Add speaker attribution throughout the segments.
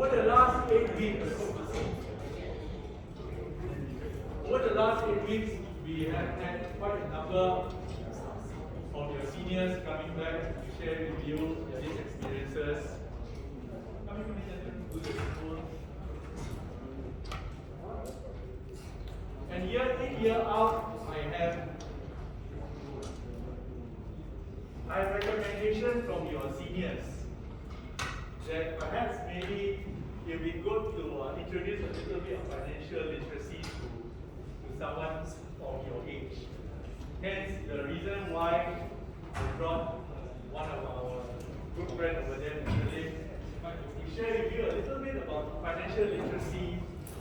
Speaker 1: over the last 8 weeks, we have had quite a number of your seniors coming back to share with you these experiences. And year in, year out, I have recommendations from your seniors that perhaps maybe it will be good to introduce a little bit of financial literacy to someone of your age. Hence, the reason why I brought one of our good friends over there, Mr. Lim, to share with you a little bit about financial literacy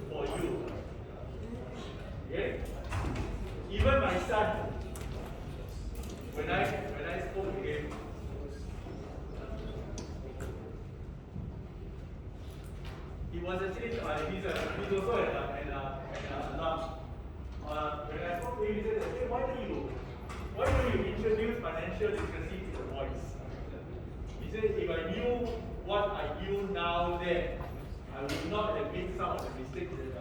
Speaker 1: for you. Okay? Even my son, when I spoke to him, he was actually he's also an alum. When I spoke to him, he said, "Hey, why don't you introduce financial literacy to the boys?" He said, "If I knew what I knew now then, I would not have made some of the mistakes that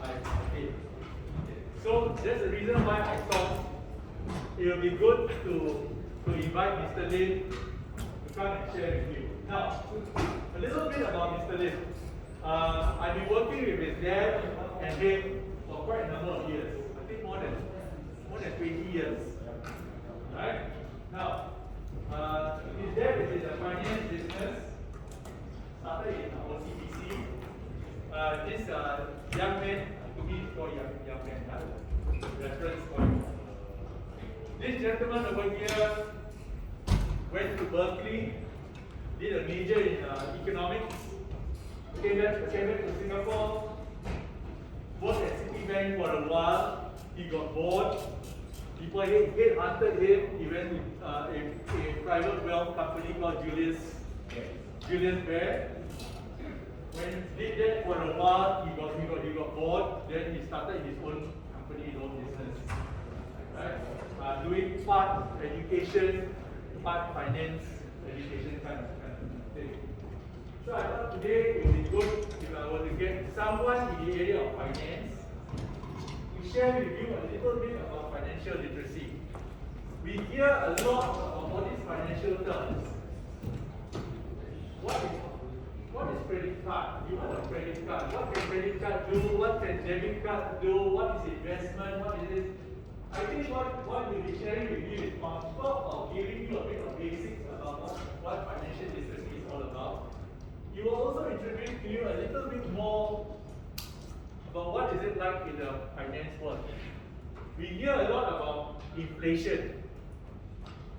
Speaker 1: I made." So that's the reason why I thought it would be good to invite Mr. Lim to come and share with you. Now, a little bit about Mr. Lim. I've been working with his dad and him for quite a number of years. I think more than 20 years. Right? Now, his dad is in the finance business. Started in OCBC. This young man, to me, it's called young man, reference point. This gentleman over here went to Berkeley, did a major in economics, came back to Singapore, worked at Citibank for a while. He got bored. People headhunted him. He went to a private wealth company called Julius Baer. When he did that for a while, he got bored. Then he started his own company, his own business. Right? Doing part education, part finance, education kind of thing. So I thought today it would be good if I were to get someone in the area of finance to share with you a little bit about financial literacy. We hear a lot about all these financial terms. What is credit card? You own a credit card. What can credit card do? What can debit card do? What is investment? What is it? I think what we'll be sharing with you is on top of giving you a bit of basics about what financial literacy is all about. He will also introduce to you a little bit more about what is it like in the finance world. We hear a lot about inflation,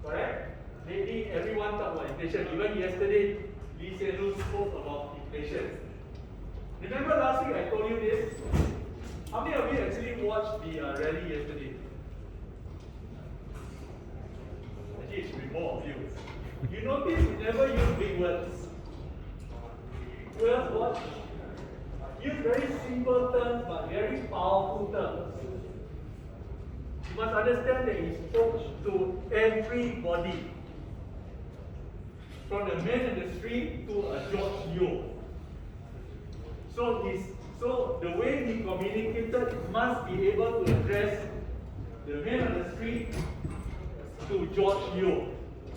Speaker 1: correct? Lately, everyone talk about inflation. Even yesterday, Lee Hsien Loong spoke about inflation. Remember last week I told you this? How many of you actually watched the rally yesterday? Actually, it should be more of you. You notice we never use big words. Well, what? Use very simple terms but very powerful terms. You must understand that he spoke to everybody. From the man in the street to a George Yeo. So the way he communicated must be able to address the man on the street to George Yeo,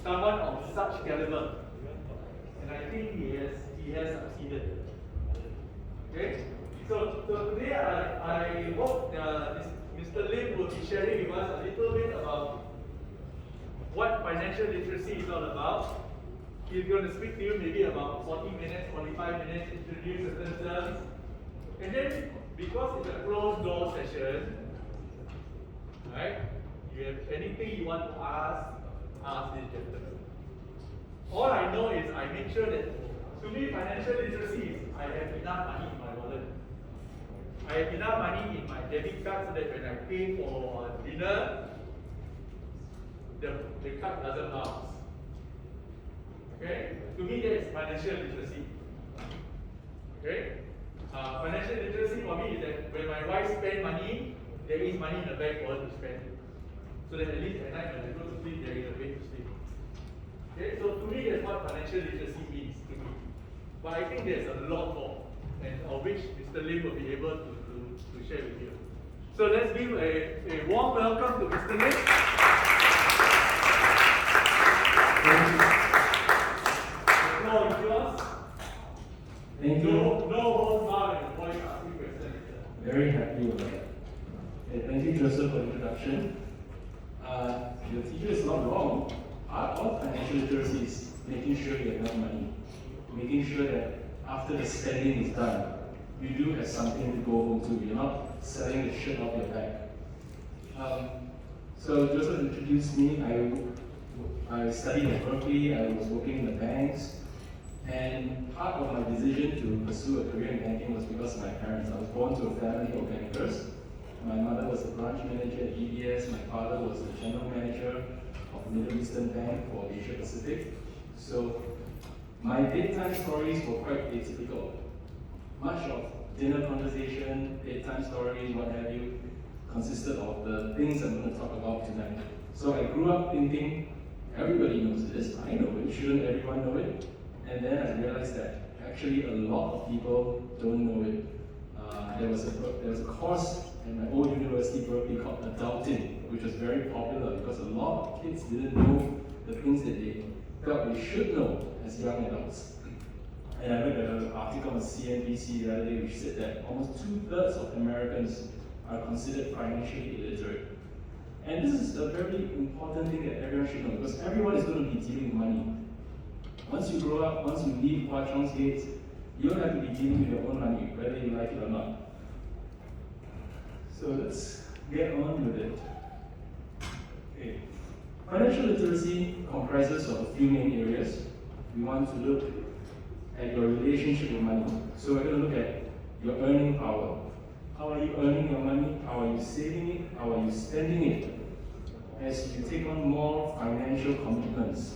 Speaker 1: someone of such caliber. And I think he has succeeded. Okay? So today I hope Mr. Lim will be sharing with us a little bit about what financial literacy is all about. He's going to speak to you maybe about 40 minutes, 45 minutes, introduce certain terms. And then, because it's a closed door session, right? You have anything you want to ask this gentleman. All I know is I make sure that, to me, financial literacy is I have enough money in my wallet. I have enough money in my debit card so that when I pay for dinner, the card doesn't bounce. Okay? To me, that is financial literacy. Okay? Financial literacy for me is that when my wife spends money, there is money in the bank for her to spend. So that at least at night when I go to sleep, there is a bed to sleep. Okay? So to me, that's what financial literacy means to me. But I think there's a lot more, and of which Mr. Lim will be able to share with you. So let's give a warm welcome to Mr. Lim. The floor is yours.
Speaker 2: Thank you.
Speaker 1: No holds barred and voice asking questions.
Speaker 2: Very happy with that. Okay, thank you, Joseph, for the introduction. Your teacher is not wrong. Part of financial literacy is making sure you have enough money, making sure that after the spending is done, you do have something to go home to. You're not selling the shirt off your back. So Joseph introduced me. I studied at Berkeley. I was working in the banks. And part of my decision to pursue a career in banking was because of my parents. I was born to a family of bankers. My mother was a branch manager at DBS. My father was the general manager of the Middle Eastern Bank for Asia Pacific. So my bedtime stories were quite atypical. Much of dinner conversation, bedtime stories, what have you, consisted of the things I'm going to talk about tonight. So I grew up thinking, everybody knows this, I know it, shouldn't everyone know it? And then I realized that actually a lot of people don't know it. There was a course at my old university, Berkeley, called Adulting, which was very popular because a lot of kids didn't know the things that they felt they should know as young adults. And I read an article on CNBC the other day which said that almost 2/3 of Americans are considered financially illiterate. And this is a very important thing that everyone should know because everyone is going to be dealing with money. Once you grow up, once you leave Hwa Chong's gates, you don't have to be dealing with your own money, whether you like it or not. So let's get on with it. Okay. Financial literacy comprises of a few main areas. We want to look at your relationship with money. So we're going to look at your earning power. How are you earning your money? How are you saving it? How are you spending it? As you take on more financial commitments,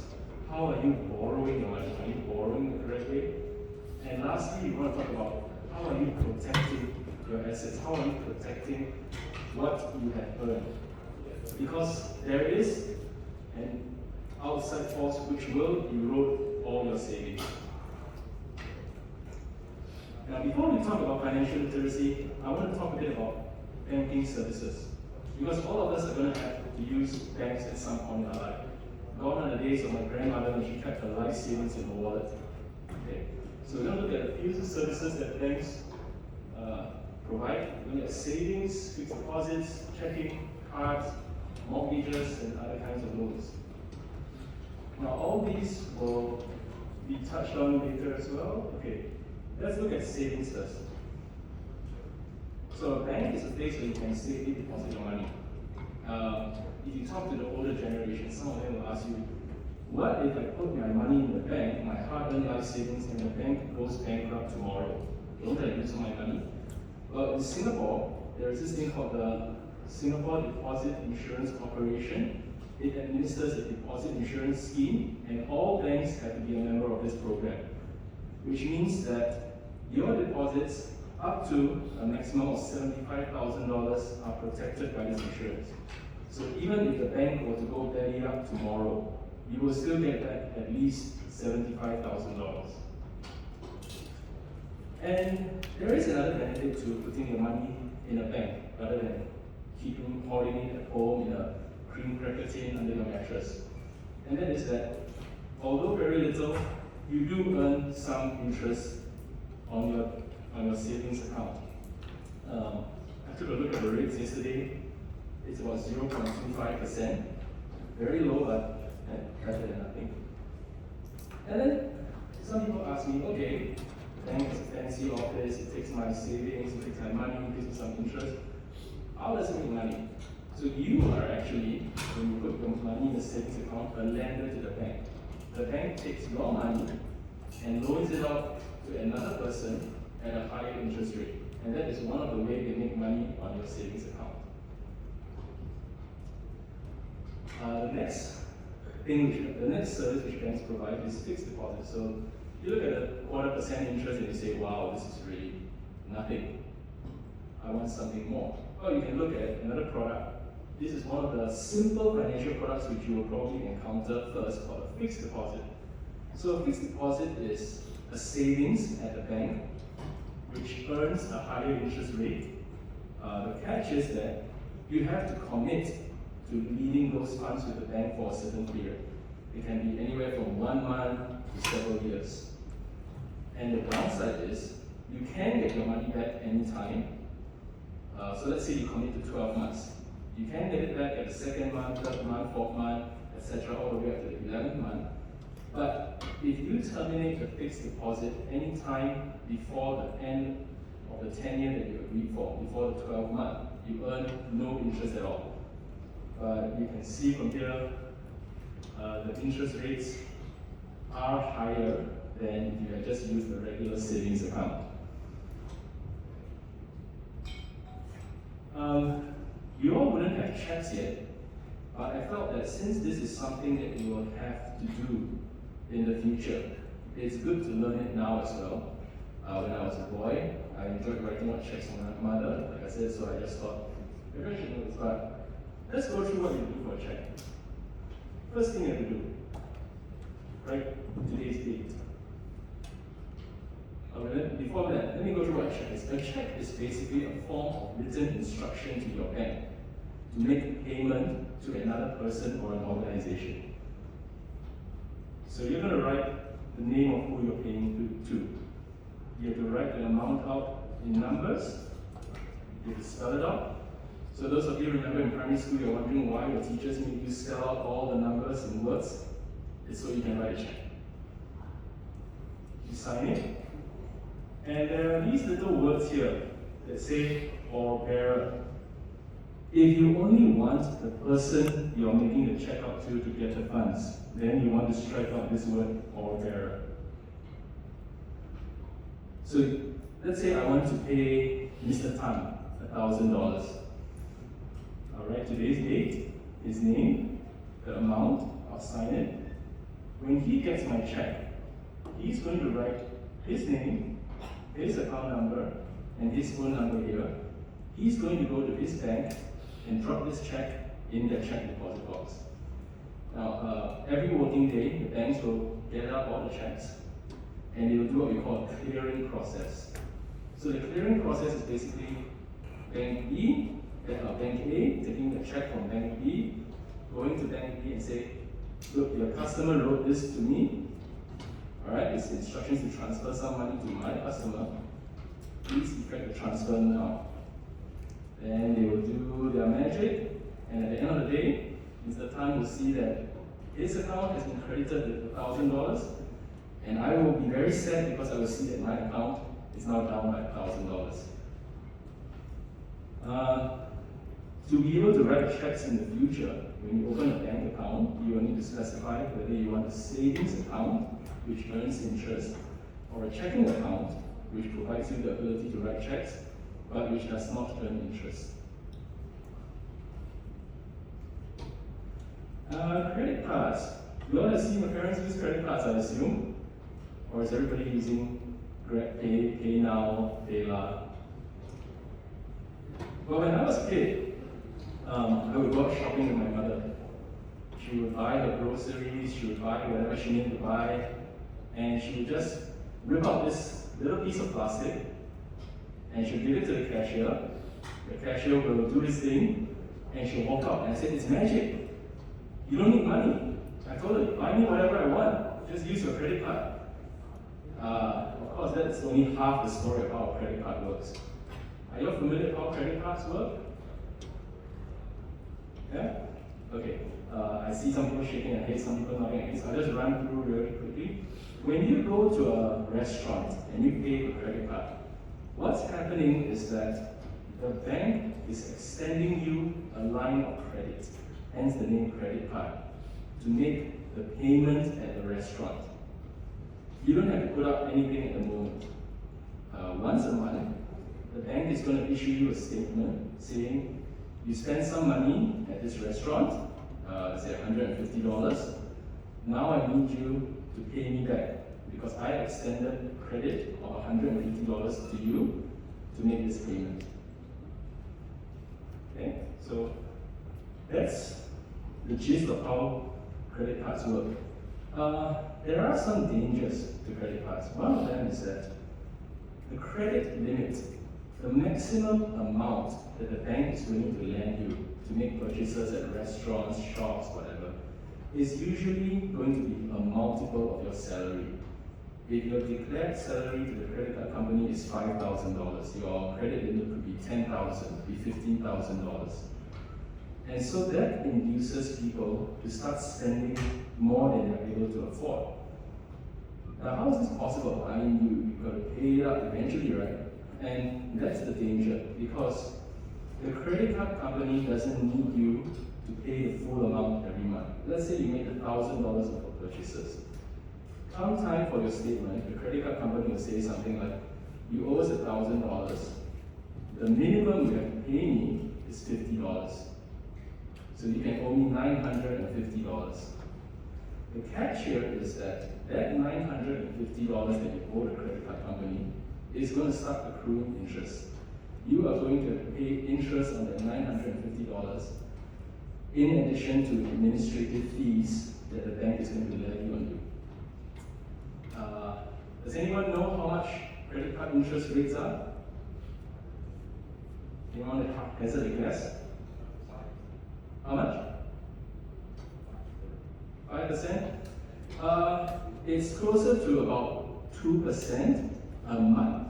Speaker 2: how are you borrowing your money? Are you borrowing the correct way? And lastly, we want to talk about how are you protecting your assets? How are you protecting what you have earned? Because there is an outside force which will erode all your savings. Now, before we talk about financial literacy, I want to talk a bit about banking services. Because all of us are going to have to use banks at some point in our life. Gone are the days of my grandmother when she kept her life savings in her wallet. Okay? So we're going to look at a few services that banks provide. We're going to look at savings, fixed deposits, checking, cards, mortgages, and other kinds of loans. Now, all these will be touched on later as well. Okay, let's look at savings first. So a bank is a place where you can safely deposit your money. If you talk to the older generation, some of them will ask you, what if I put my money in the bank, my hard-earned life savings, and the bank goes bankrupt tomorrow? Don't I lose my money? Well, in Singapore, there is this thing called the Singapore Deposit Insurance Corporation. It administers a deposit insurance scheme, and all banks have to be a member of this program, which means that your deposits up to a maximum of $75,000 are protected by this insurance. So even if the bank were to go belly up tomorrow, you will still get back at least $75,000. And there is another benefit to putting your money in a bank rather than holding it at home in a cream cracker tin under your mattress. And that is that although very little, you do earn some interest on your savings account. I took a look at the rates yesterday. It's about 0.25%. Very low, but better than nothing. And then some people ask me, okay, bank is a fancy office, it takes my savings, it takes my money, it gives me some interest. How does it make money? So you are actually, when you put your money in a savings account, a lender to the bank. The bank takes your money and loans it out to another person at a higher interest rate. And that is one of the ways they make money on your savings account. The next service which banks provide is fixed deposit. So you look at a 0.25% interest and you say, wow, this is really nothing. I want something more. Or you can look at another product. This is one of the simple financial products which you will probably encounter first, called a fixed deposit. So a fixed deposit is a savings at the bank, which earns a higher interest rate. The catch is that you have to commit to leaving those funds with the bank for a certain period. It can be anywhere from 1 month to several years. And the downside is you can get your money back anytime. So let's say you commit to 12 months. You can get it back at the second month, third month, fourth month, etc., all the way up to the 11th month. But if you terminate the fixed deposit anytime before the end of the tenure that you agreed for, before the 12th month, you earn no interest at all. But you can see from here, the interest rates are higher than if you had just used the regular savings account. You all wouldn't have checks yet, but I felt that since this is something that you will have to do in the future, it's good to learn it now as well. When I was a boy, I enjoyed writing out checks for my mother, like I said, so I just thought, maybe I should know this, but let's go through what you do for a check. First thing you have to do, write today's date. Before that, let me go through what a check is. A check is basically a form of written instruction to your bank to make a payment to another person or an organization. So you're going to write the name of who you're paying to. You have to write the amount out in numbers. You have to spell it out. So those of you remember in primary school, you're wondering why your teachers make you spell out all the numbers in words. It's so you can write a check. You sign it. And there are these little words here that say or bearer. If you only want the person you're making the check out to get the funds, then you want to strike out this word or bearer. So let's say I want to pay Mr. Tan $1,000. I'll write today's date, his name, the amount, I'll sign it. When he gets my check, he's going to write his name, his account number, and his phone number here. He's going to go to his bank and drop this check in their check deposit box. Now, every working day, the banks will get out all the checks and they will do what we call a clearing process. So the clearing process is basically Bank B, Bank A, taking the check from Bank B, going to Bank B and say, look, your customer wrote this to me. Alright, it's instructions to transfer some money to my customer. Please effect the transfer now. Then they will do their magic, and at the end of the day, Mr. Tan will see that his account has been credited with $1,000, and I will be very sad because I will see that my account is now down by $1,000. To be able to write checks in the future, when you open a bank account, you will need to specify whether you want a savings account, which earns interest, or a checking account, which provides you the ability to write checks, but which does not earn interest. Credit cards. You all have seen your parents use credit cards, I assume? Or is everybody using GrabPay, PayNow, PayLah? Well, when I was a kid, I would go out shopping with my mother. She would buy her groceries, she would buy whatever she needed to buy, and she would just rip out this little piece of plastic and she'll give it to the cashier. The cashier will do this thing and she'll walk out. And I said, it's magic. You don't need money. I told her, buy me whatever I want. Just use your credit card. Of course, that's only half the story of how a credit card works. Are you familiar with how credit cards work? Yeah? Okay. I see some people shaking their heads, some people nodding their heads. I'll just run through really quickly. When you go to a restaurant and you pay with a credit card, what's happening is that the bank is extending you a line of credit, hence the name credit card, to make the payment at the restaurant. You don't have to put up anything at the moment. Once a month, the bank is going to issue you a statement saying you spent some money at this restaurant, let's say $150. Now I need you to pay me back because I extended credit of $150 to you to make this payment. Okay, so that's the gist of how credit cards work. there are some dangers to credit cards. One of them is that the credit limit, the maximum amount that the bank is willing to lend you to make purchases at restaurants, shops, whatever, is usually going to be a multiple of your salary. If your declared salary to the credit card company is $5,000, your credit limit could be $10,000, could be $15,000. And so that induces people to start spending more than they're able to afford. Now, how is this possible? I mean, you've got to pay it up eventually, right? And that's the danger, because the credit card company doesn't need you to pay the full amount every month. Let's say you made $1,000 of purchases. Come time for your statement, the credit card company will say something like, you owe us $1,000. The minimum you have to pay me is $50. So you can owe me $950. The catch here is that $950 that you owe the credit card company is going to start accruing interest. You are going to pay interest on that $950 in addition to administrative fees that the bank is going to levy on you. Does anyone know how much credit card interest rates are? Anyone hazard a guess? How much? 5%? It's closer to about 2% a month.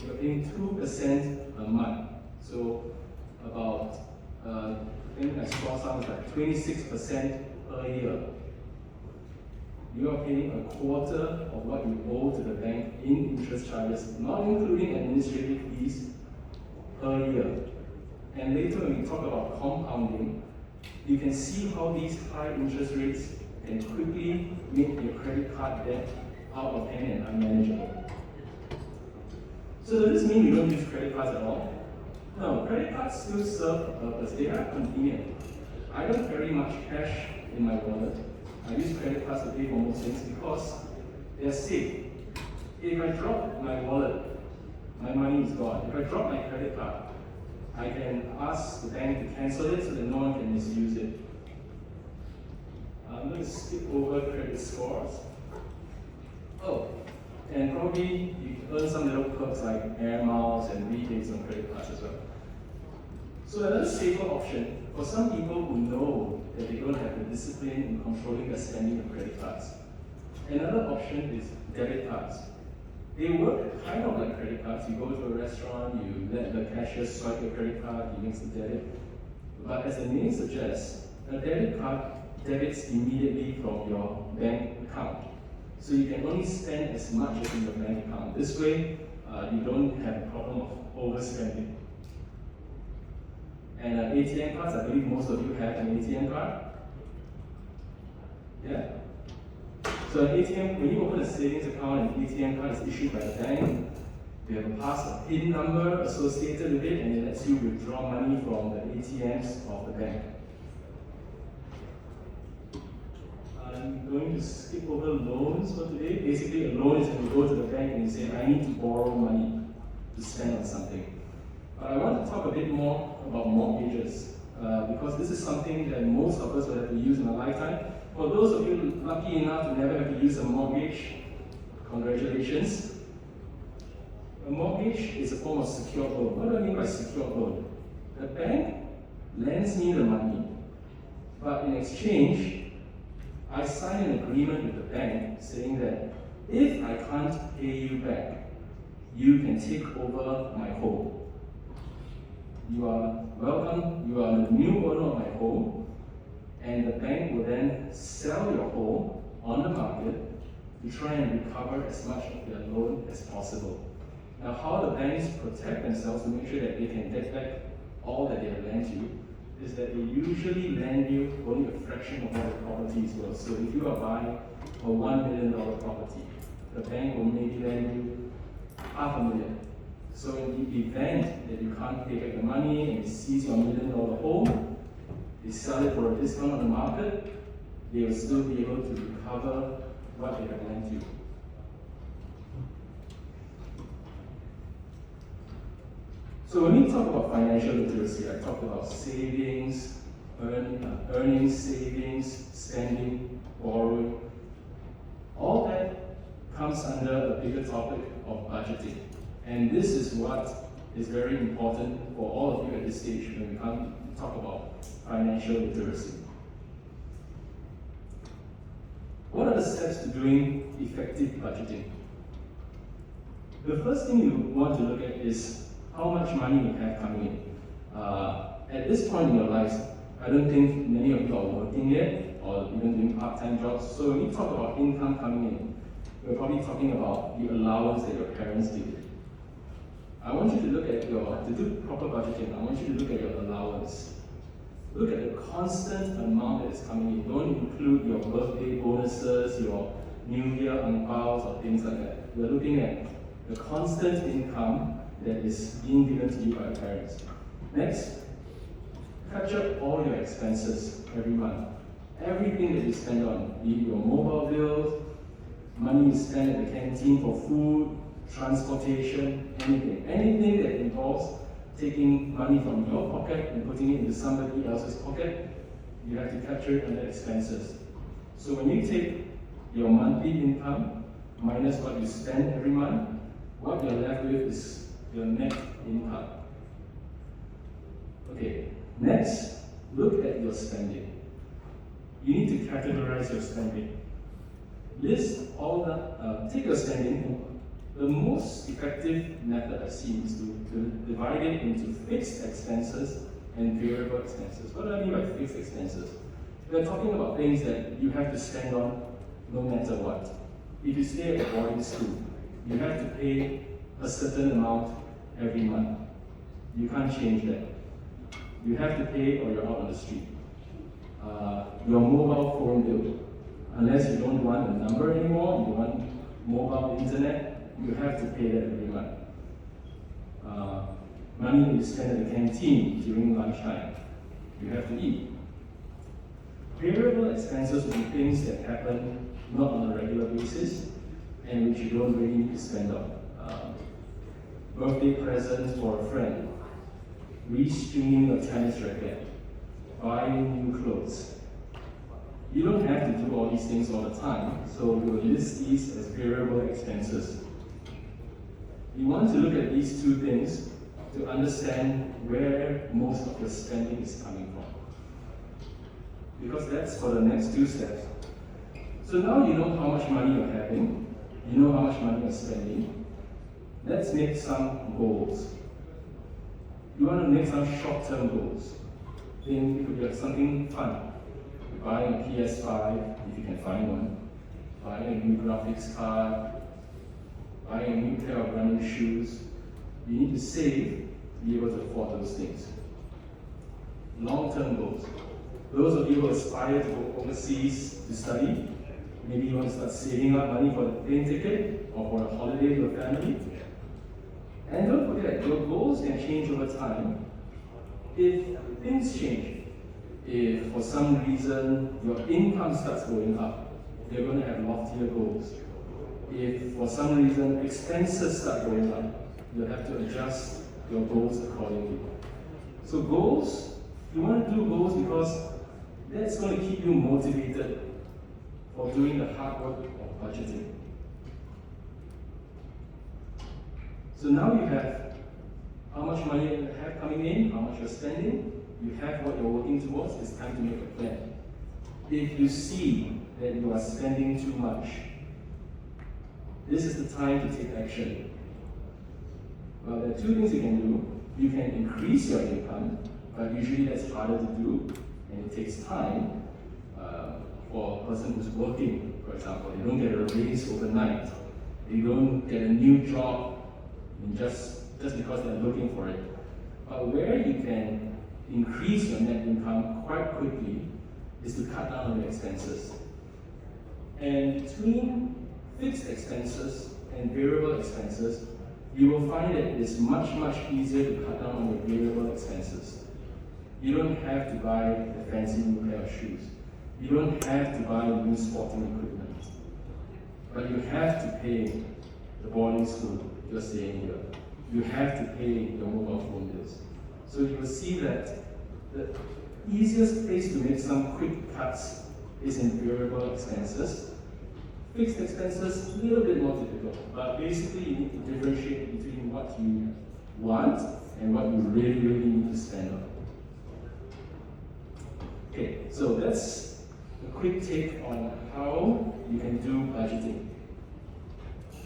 Speaker 2: You're paying 2% a month. So about, I think I saw something like 26% per year. You are paying a quarter of what you owe to the bank in interest charges, not including administrative fees per year. And later when we talk about compounding, you can see how these high interest rates can quickly make your credit card debt out of hand and unmanageable. So does this mean we don't use credit cards at all? No, credit cards still serve a purpose. They are convenient. I don't carry much cash in my wallet. I use credit cards to pay for most things because they're safe. If I drop my wallet, my money is gone. If I drop my credit card, I can ask the bank to cancel it so that no one can misuse it. I'm going to skip over credit scores. Oh, and probably you can earn some little perks like air miles and rebates on credit cards as well. So another safer option for some people who know that they don't have the discipline in controlling their spending of credit cards. Another option is debit cards. They work kind of like credit cards. You go to a restaurant, you let the cashier swipe your credit card, he makes the debit. But as the name suggests, a debit card debits immediately from your bank account. So you can only spend as much as in your bank account. This way, you don't have a problem of overspending. And ATM cards, I believe most of you have an ATM card. Yeah? So an ATM, when you open a savings account, an ATM card is issued by the bank. You have a PIN number associated with it, and it lets you withdraw money from the ATMs of the bank. I'm going to skip over loans for today. Basically, a loan is when you go to the bank and you say, I need to borrow money to spend on something. But I want to talk a bit more about mortgages, because this is something that most of us will have to use in a lifetime. For those of you lucky enough to never have to use a mortgage, congratulations. A mortgage is a form of secured loan. What do I mean by secured loan? The bank lends me the money, but in exchange, I sign an agreement with the bank saying that if I can't pay you back, you can take over my home. You are welcome, you are the new owner of my home, and the bank will then sell your home on the market to try and recover as much of their loan as possible. Now, how the banks protect themselves to make sure that they can get back all that they have lent you is that they usually lend you only a fraction of what the property is worth. So if you are buying a $1 million property, the bank will maybe lend you $500,000. So in the event that you can't pay back the money and they seize your $1 million home, they sell it for a discount on the market, they will still be able to recover what they have lent you. So when we talk about financial literacy, I talked about savings, earnings, savings, spending, borrowing. All that comes under a bigger topic of budgeting. And this is what is very important for all of you at this stage when we come to talk about financial literacy. What are the steps to doing effective budgeting? The first thing you want to look at is how much money you have coming in. At this point in your lives, I don't think many of you are working yet or even doing part-time jobs. So when we talk about income coming in, we're probably talking about the allowance that your parents give you. I want you to look at to do proper budgeting, I want you to look at your allowance. Look at the constant amount that is coming in. Don't include your birthday bonuses, your New Year angpaos or things like that. We're looking at the constant income that is being given to you by your parents. Next, capture all your expenses every month. Everything that you spend on, be it your mobile bills, money you spend at the canteen for food, transportation, anything that involves taking money from your pocket and putting it into somebody else's pocket, you have to capture it under expenses. So when you take your monthly income minus what you spend every month, what you're left with is your net income. Okay, next, look at your spending. You need to categorize your spending. List all the, take your spending. The most effective method I've seen is to divide it into fixed expenses and variable expenses. What do I mean by fixed expenses? We're talking about things that you have to spend on no matter what. If you stay at a boarding school, you have to pay a certain amount every month. You can't change that. You have to pay or you're out on the street. Your mobile phone bill, unless you don't want a number anymore, you want mobile internet, you have to pay that every month. Money that you spend at the canteen during lunchtime, you have to eat. Variable expenses will be things that happen not on a regular basis and which you don't really need to spend on. Birthday presents for a friend, restringing a tennis racket, buying new clothes. You don't have to do all these things all the time, so we'll list these as variable expenses. You want to look at these two things to understand where most of your spending is coming from. Because that's for the next two steps. So now you know how much money you're having, you know how much money you're spending. Let's make some goals. You want to make some short-term goals. Then it could be something fun. Buying a PS5, if you can find one. Buying a new graphics card. Buying a new pair of running shoes. You need to save to be able to afford those things. Long-term goals. Those of you who aspire to go overseas to study, maybe you want to start saving up money for the plane ticket or for a holiday with your family. And don't forget, your goals can change over time if things change. If for some reason your income starts going up, you're going to have loftier goals. If for some reason expenses start going up, you'll have to adjust your goals accordingly. So goals, you want to do goals because that's going to keep you motivated for doing the hard work of budgeting. So now you have how much money you have coming in, how much you're spending, you have what you're working towards, it's time to make a plan. If you see that you are spending too much, this is the time to take action. Well, there are two things you can do. You can increase your income, but usually that's harder to do, and it takes time for a person who's working, for example. They don't get a raise overnight. They don't get a new job just because they're looking for it. But where you can increase your net income quite quickly is to cut down on your expenses. And between fixed expenses and variable expenses, you will find that it is much, much easier to cut down on your variable expenses. You don't have to buy a fancy new pair of shoes. You don't have to buy new sporting equipment. But you have to pay the boarding school if you're staying here. You have to pay your mobile phone bills. So you will see that the easiest place to make some quick cuts is in variable expenses. Fixed expenses, a little bit more difficult, but basically you need to differentiate between what you want and what you really, really need to spend on. Okay, so that's a quick take on how you can do budgeting.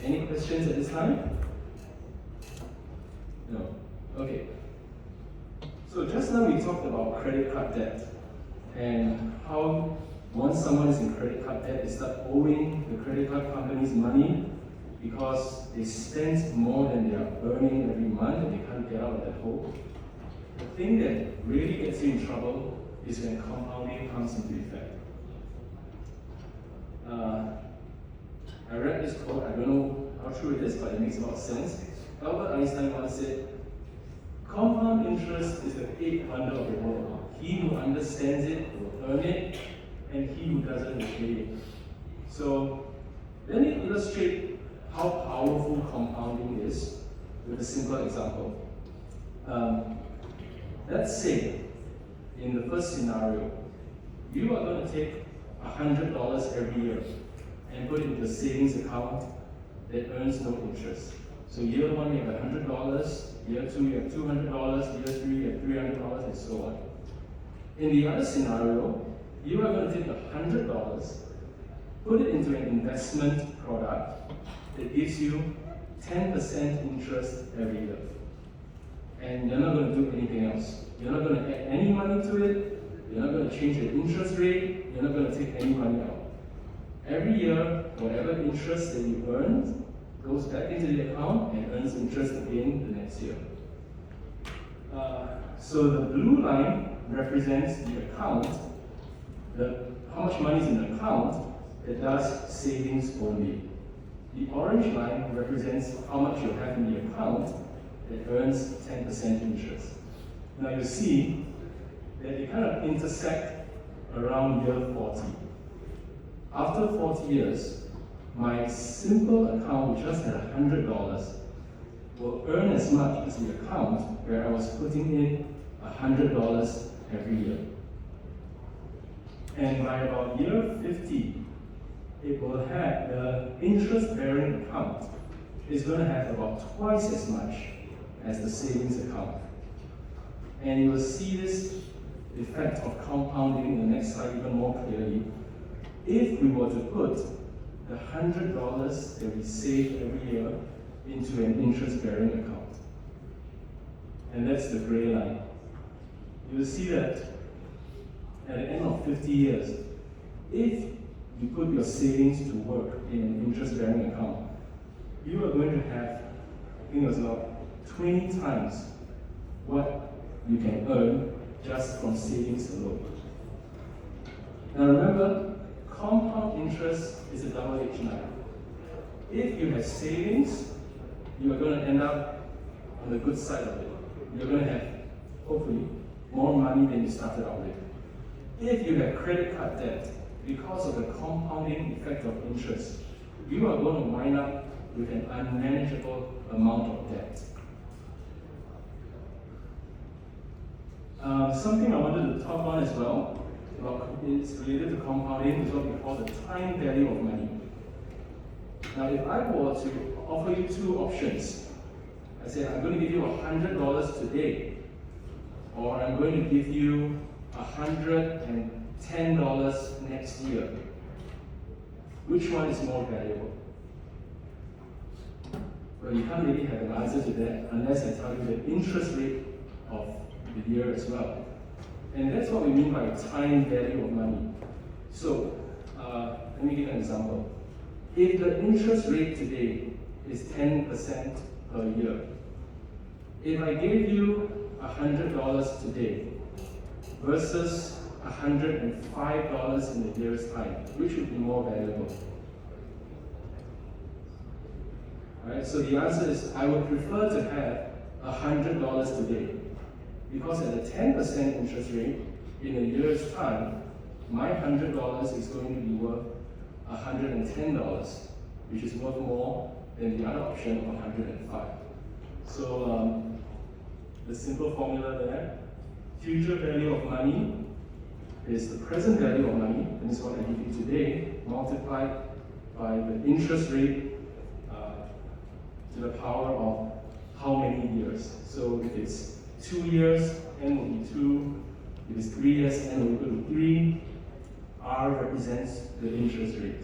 Speaker 2: Any questions at this time? No? Okay. So just now we talked about credit card debt and how once someone is in credit card debt, they start owing the credit card companies money because they spend more than they are earning every month and they can't get out of that hole. The thing that really gets you in trouble is when compounding comes into effect. I read this quote, I don't know how true it is, but it makes a lot of sense. Albert Einstein once said, "Compound interest is the eighth wonder of the world. He who understands it will earn it, and he who doesn't will pay it." So let me illustrate how powerful compounding is with a simple example. Let's say in the first scenario, you are going to take $100 every year and put it into a savings account that earns no interest. So year one, you have $100, year two, you have $200, year three, you have $300, and so on. In the other scenario, you are going to take $100, put it into an investment product that gives you 10% interest every year. And you're not going to do anything else. You're not going to add any money to it, you're not going to change the interest rate, you're not going to take any money out. Every year, whatever interest that you earned goes back into the account and earns interest again the next year. So the blue line represents the account, how much money is in the account that does savings only. The orange line represents how much you have in the account that earns 10% interest. Now you see that they kind of intersect around year 40. After 40 years, my simple account, which just had $100, will earn as much as the account where I was putting in $100 every year. And by about year 50, it will have the interest-bearing account is going to have about twice as much as the savings account. And you will see this effect of compounding in the next slide even more clearly. If we were to put the $100 that we save every year into an interest-bearing account, and that's the gray line, you will see that at the end of 50 years, if you put your savings to work in an interest-bearing account, you are going to have, I think it was about 20 times what you can earn just from savings alone. Now remember, compound interest is a double-edged knife. If you have savings, you are going to end up on the good side of it. You're going to have, hopefully, more money than you started out with. If you have credit card debt, because of the compounding effect of interest, you are going to wind up with an unmanageable amount of debt. Something I wanted to talk on as well, is related to compounding, is what we call the time value of money. Now, if I were to offer you two options, I said I'm going to give you $100 today, or I'm going to give you $110 next year. Which one is more valuable? Well, you can't really have an answer to that unless I tell you the interest rate of the year as well. And that's what we mean by time value of money. So, let me give an example. If the interest rate today is 10% per year, if I gave you $100 today versus $105 in a year's time, which would be more valuable? Alright, so the answer is I would prefer to have $100 today, because at a 10% interest rate, in a year's time, my $100 is going to be worth $110, which is worth more than the other option of $105. So the simple formula there, future value of money is the present value of money, and this is what I give you today, multiplied by the interest rate to the power of how many years. So if it's 2 years, n will be 2. If it's 3 years, n will equal to 3. R represents the interest rate.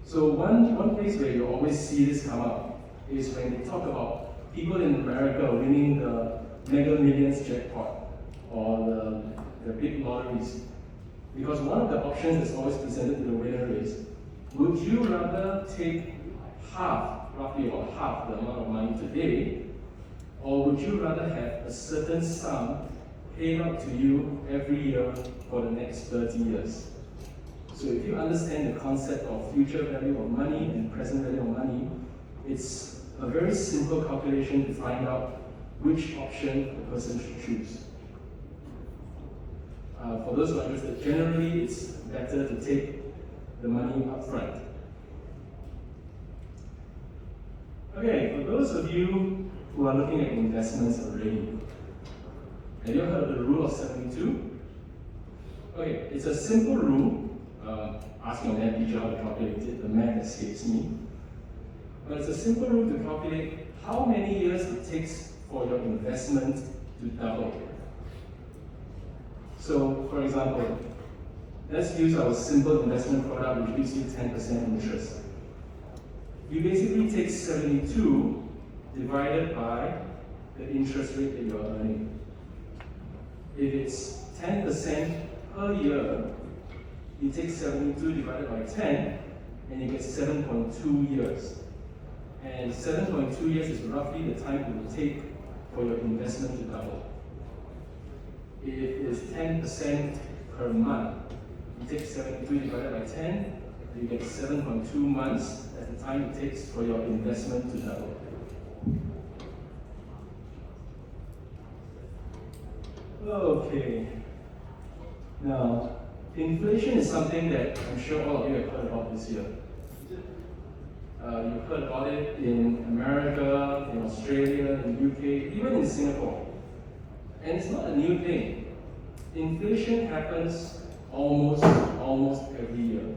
Speaker 2: So one place where you always see this come up is when they talk about people in America winning the Mega Millions jackpot or the big lotteries. Because one of the options that's always presented to the winner is, would you rather take half, roughly about half the amount of money today, or would you rather have a certain sum paid out to you every year for the next 30 years? So if you understand the concept of future value of money and present value of money, it's a very simple calculation to find out which option the person should choose. For those who are interested, generally it's better to take the money up front. Okay, for those of you who are looking at investments already, have you heard of the rule of 72? Okay, it's a simple rule. Ask your math teacher how to calculate it, the math escapes me. But it's a simple rule to calculate how many years it takes for your investment to double. So, for example, let's use our simple investment product which gives you 10% interest. You basically take 72 divided by the interest rate that you're earning. If it's 10% per year, you take 72 divided by 10, and you get 7.2 years. And 7.2 years is roughly the time it will take for your investment to double. If it's 10% per month, you take 72 divided by 10, you get 7.2 months as the time it takes for your investment to double. Okay. Now, inflation is something that I'm sure all of you have heard about this year. You've heard about it in America, in Australia, in the UK, even in Singapore. And it's not a new thing. Inflation happens almost every year.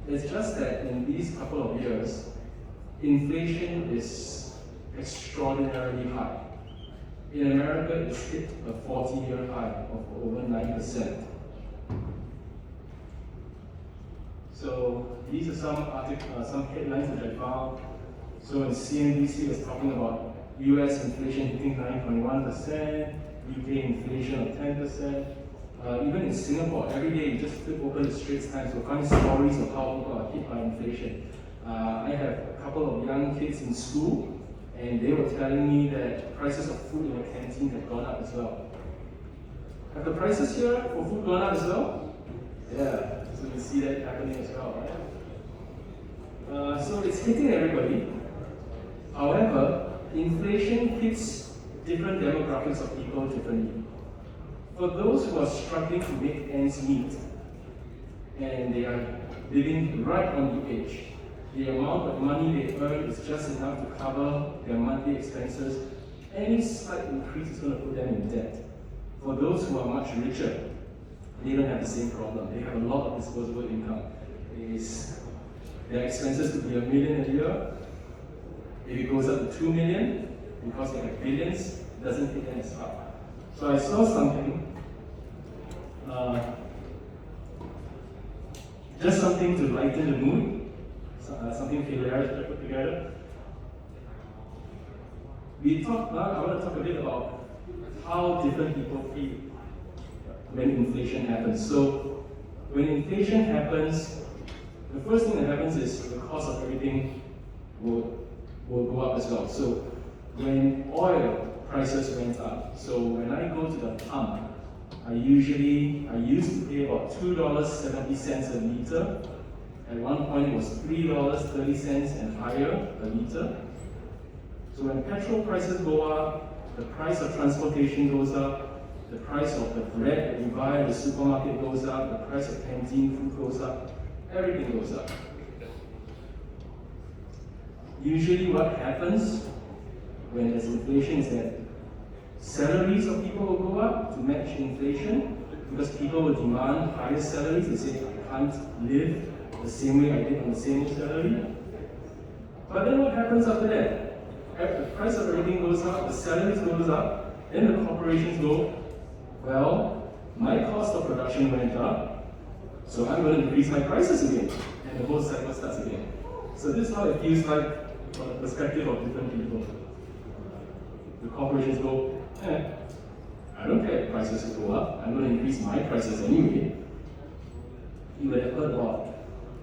Speaker 2: It's just that in these couple of years, inflation is extraordinarily high. In America, it's hit a 40-year high of over 9%. So these are some headlines that I found. So in CNBC was talking about US inflation hitting 9.1%, UK inflation of 10%. Even in Singapore, every day you just flip open the Straits Times, you'll find stories of how people are hit by inflation. I have a couple of young kids in school, and they were telling me that prices of food in the canteen have gone up as well. Have the prices here for food gone up as well? Yeah, so you see that happening as well, right? So it's hitting everybody. However, inflation hits different demographics of people differently. For those who are struggling to make ends meet, and they are living right on the edge, the amount of money they earn is just enough to cover their monthly expenses. Any slight increase is going to put them in debt. For those who are much richer, they don't have the same problem. They have a lot of disposable income. Their expenses could be $1 million a year. If it goes up to 2 million, because they have billions, it doesn't hit them as hard. So I saw something, just something to lighten the mood, something hilarious that I put together. I want to talk a bit about how different people feel when inflation happens. So when inflation happens, the first thing that happens is the cost of everything will go up as well. So when oil prices went up, so when I go to the pump, I used to pay about $2.70 a liter. At one point it was $3.30 and higher a liter. So when petrol prices go up, the price of transportation goes up, the price of the bread that you buy at the supermarket goes up, the price of canteen food goes up, everything goes up. Usually what happens when there's inflation is that salaries of people will go up to match inflation because people will demand higher salaries. They say, I can't live the same way I did on the same salary. But then what happens after that? The price of everything goes up, the salaries goes up, then the corporations go, well, my cost of production went up, so I'm going to increase my prices again. And the whole cycle starts again. So this is how it feels like from the perspective of different people. The corporations go, I don't care if prices go up, I'm going to increase my prices anyway. You would have heard about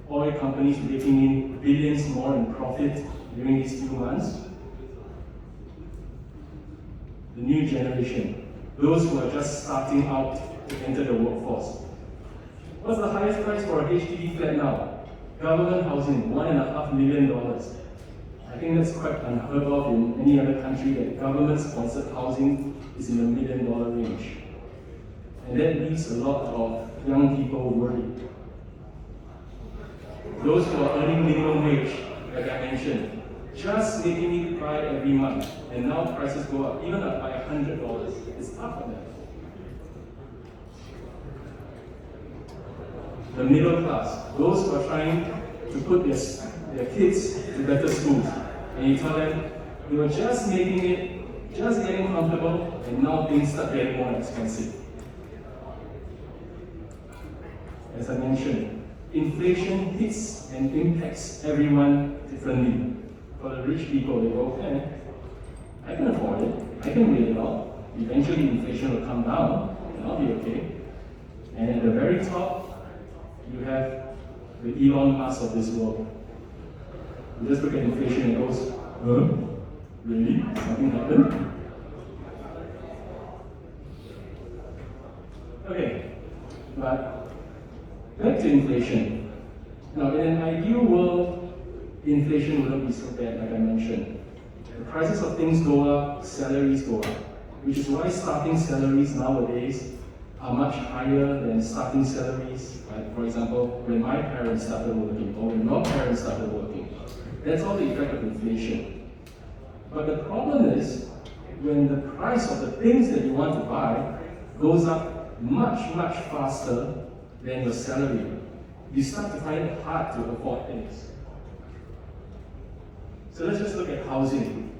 Speaker 2: oil companies raking in billions more in profit during these few months. The new generation, those who are just starting out to enter the workforce. What's the highest price for a HDB flat now? Government housing, $1.5 million. I think that's quite unheard of in any other country that government-sponsored housing is in the $1 million range. And that leaves a lot of young people worried. Those who are earning minimum wage, like I mentioned, just making it by every month, and now prices go up, even up by $100. It's tough for them. The middle class, those who are trying to put their kids to better schools, and you tell them, you are just making it, just getting comfortable, and now things start getting more expensive. As I mentioned, inflation hits and impacts everyone differently. For the rich people, they go, I can afford it, I can wait it out. Eventually inflation will come down, and I'll be okay. And at the very top, you have the Elon Musk of this world. You just look at inflation and it goes, really? Something happened? Okay, but back to inflation. Now, in an ideal world, inflation wouldn't be so bad, like I mentioned. The prices of things go up, salaries go up, which is why starting salaries nowadays are much higher than starting salaries, like for example, when my parents started working, or when your parents started working. That's all the effect of inflation. But the problem is, when the price of the things that you want to buy goes up much, much faster than your salary, you start to find it hard to afford things. So let's just look at housing.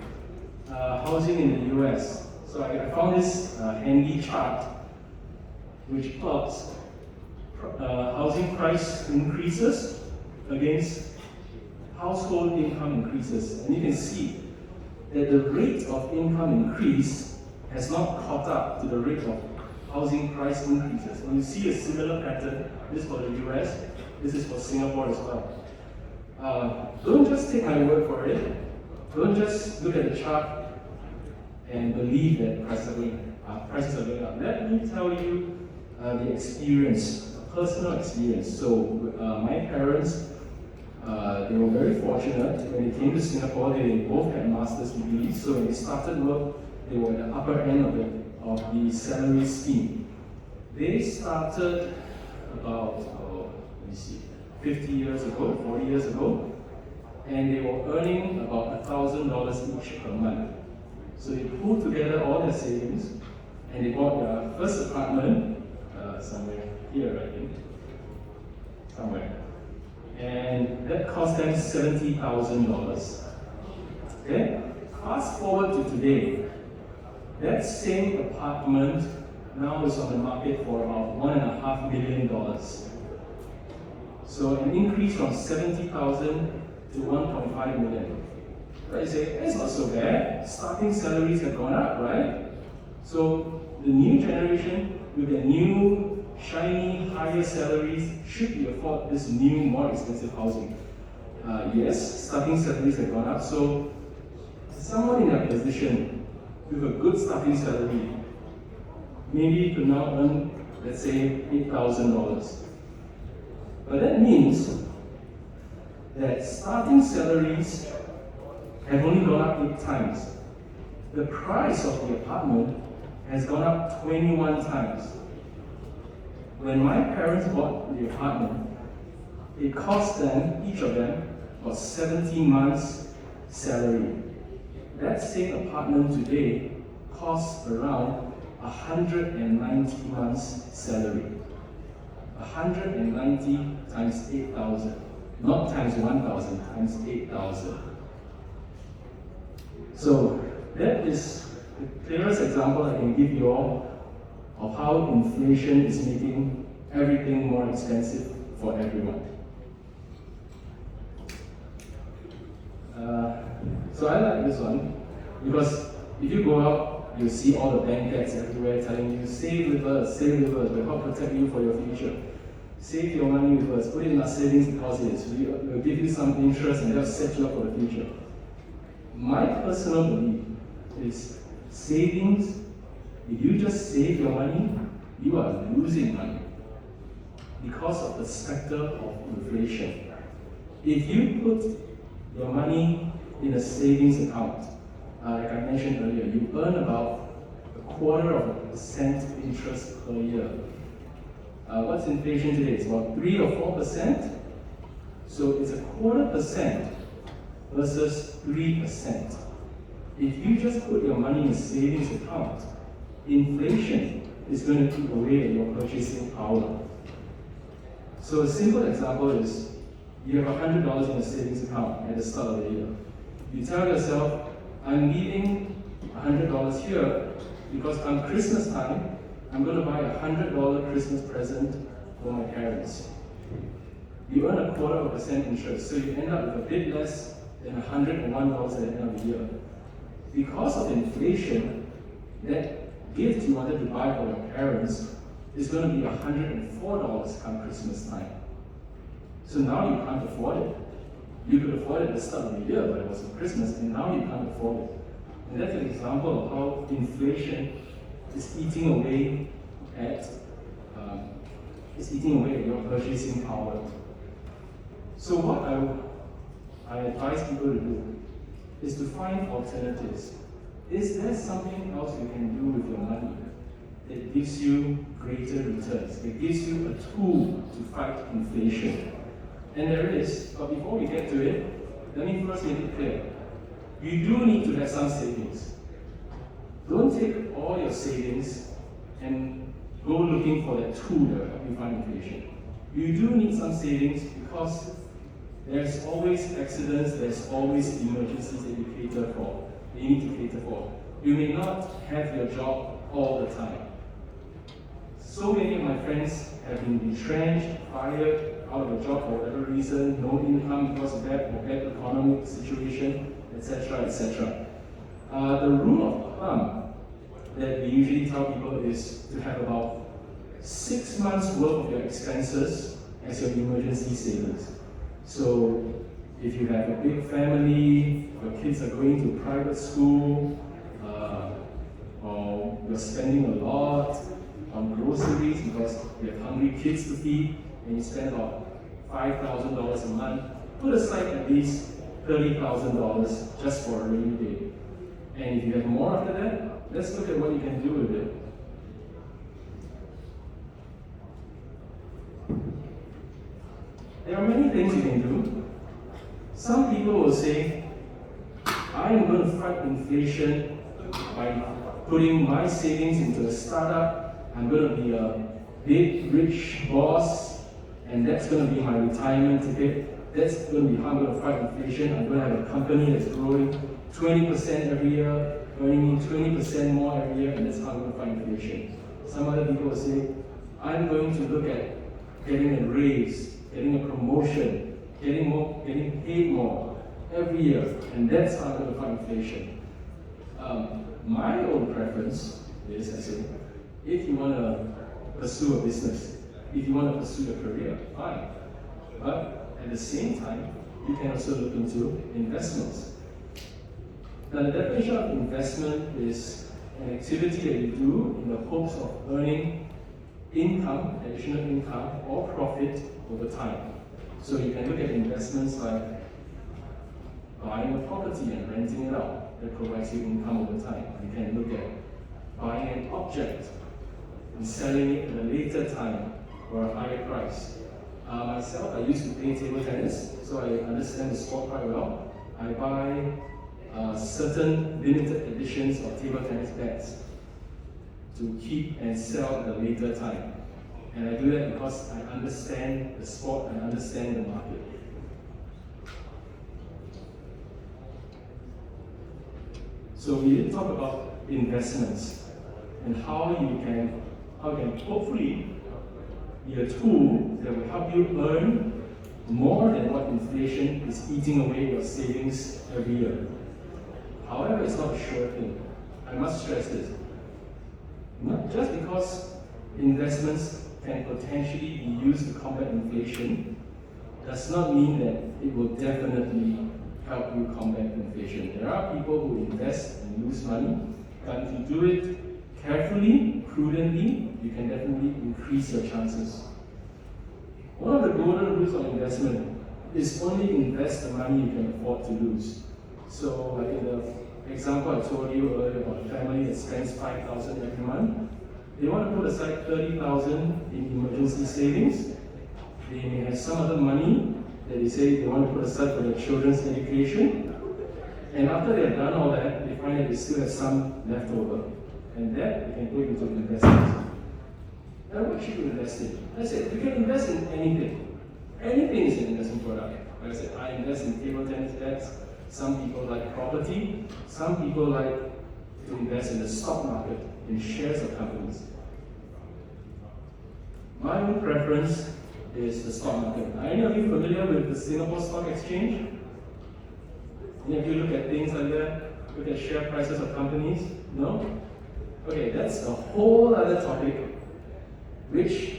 Speaker 2: Housing in the US. So I found this handy chart which plots housing price increases against household income increases. And you can see that the rate of income increase has not caught up to the rate of housing price increases. And you see a similar pattern. This is for the US, this is for Singapore as well. Don't just take my word for it. Don't just look at the chart and believe that prices are going up. Let me tell you the experience, a personal experience. So my parents, they were very fortunate. When they came to Singapore, they both had master's degrees. So when they started work, they were at the upper end of the salary scheme. They started about, 50 years ago, 40 years ago, and they were earning about $1,000 each per month. So they pulled together all their savings, and they bought their first apartment, somewhere here, I think, somewhere. And that cost them $70,000. Okay? Fast forward to today, that same apartment now is on the market for about $1.5 million. So an increase from 70,000 to 1.5 million. But you say, it's not so bad. Starting salaries have gone up, right? So the new generation with their new, shiny, higher salaries should be afford this new, more expensive housing. Yes, starting salaries have gone up. So someone in that position with a good starting salary, maybe could now earn, let's say, $8,000. But that means that starting salaries have only gone up 8 times. The price of the apartment has gone up 21 times. When my parents bought the apartment, it cost them, each of them, about 17 months' salary. That same apartment today costs around 190 months' salary. 190 times 8,000. not times 1,000, times 8,000. So that is the clearest example I can give you all of how inflation is making everything more expensive for everyone. So I like this one because if you go out, you see all the bank ads everywhere telling you, save with us, we'll help protect you for your future. Save your money with us, put it in our savings deposits, we'll give you some interest and they'll set you up for the future. My personal belief is savings, if you just save your money, you are losing money because of the specter of inflation. If you put your money in a savings account, like I mentioned earlier, you earn about 0.25% interest per year. What's inflation today? It's about 3 or 4%. So it's 0.25% versus 3%. If you just put your money in a savings account, inflation is going to eat away at your purchasing power. So a simple example is, you have $100 in a savings account at the start of the year. You tell yourself, I'm leaving $100 here because on Christmas time, I'm going to buy a $100 Christmas present for my parents. You earn 0.25% interest, so you end up with a bit less than $101 at the end of the year. Because of inflation, that gift you wanted to buy for your parents is going to be $104 come Christmas time. So now you can't afford it. You could afford it at the start of the year, but it was for Christmas, and now you can't afford it. And that's an example of how inflation is eating away at your purchasing power. So what I advise people to do is to find alternatives. Is there something else you can do with your money that gives you greater returns? It gives you a tool to fight inflation. And there is, but before we get to it, let me first make it clear. You do need to have some savings. Don't take all your savings and go looking for that tool that will help you fight inflation. You do need some savings because there's always accidents, there's always emergencies that you cater for, that you need to cater for. You may not have your job all the time. So many of my friends have been retrenched, fired, out of a job for whatever reason, no income because of that, or bad economic situation, etc., etc. The rule of thumb that we usually tell people is to have about 6 months worth of your expenses as your emergency savings. So if you have a big family, your kids are going to private school, or you're spending a lot on groceries because you have hungry kids to feed, and you spend about $5,000 a month, put aside at least $30,000 just for a rainy day. And if you have more after that, let's look at what you can do with it. There are many things you can do. Some people will say, I am going to fight inflation by putting my savings into a startup. I'm going to be a big, rich boss, and that's going to be my retirement ticket. That's going to be how I'm going to fight inflation. I'm going to have a company that's growing 20% every year, earning me 20% more every year, and that's how I'm going to fight inflation. Some other people will say, I'm going to look at getting a raise, getting a promotion, getting paid more every year, and that's how I'm going to fight inflation. My own preference is, I say, if you want to pursue a business, if you want to pursue a career, fine. But at the same time, you can also look into investments. Now, the definition of investment is an activity that you do in the hopes of earning income, additional income, or profit over time. So you can look at investments like buying a property and renting it out. That provides you income over time. You can look at buying an object and selling it at a later time for a higher price. Myself, I used to play table tennis, so I understand the sport quite well. I buy certain limited editions of table tennis bats to keep and sell at a later time. And I do that because I understand the sport, I understand the market. So we did talk about investments and how you can hopefully be a tool that will help you earn more than what inflation is eating away your savings every year. However, it's not a sure thing. I must stress this. Not just because investments can potentially be used to combat inflation does not mean that it will definitely help you combat inflation. There are people who invest and lose money, but if you do it carefully, prudently, you can definitely increase your chances. One of the golden rules of investment is only invest the money you can afford to lose. So, like in the example I told you earlier about a family that spends $5,000 every month, they want to put aside $30,000 in emergency savings. They may have some other money that they say they want to put aside for their children's education. And after they've done all that, they find that they still have some left over. And that they can put into investments. Now, what should you invest in? I said, you can invest in anything. Anything is an investment product. Like I said, I invest in table tennis bets. Some people like property. Some people like to invest in the stock market, in shares of companies. My own preference is the stock market. Are any of you familiar with the Singapore Stock Exchange? Any of you look at things like that? Look at share prices of companies? No? Okay, that's a whole other topic, which,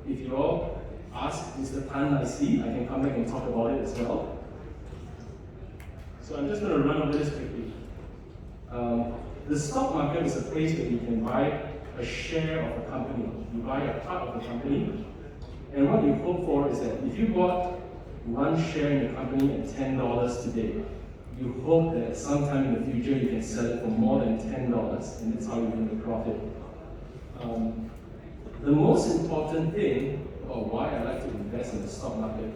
Speaker 2: if you all ask Mr. Tan nicely, I can come back and talk about it as well. So I'm just going to run over this quickly. The stock market is a place where you can buy a share of a company. You buy a part of a company, and what you hope for is that if you bought one share in a company at $10 today, you hope that sometime in the future you can sell it for more than $10, and that's how you make a profit. The most important thing, or why I like to invest in the stock market,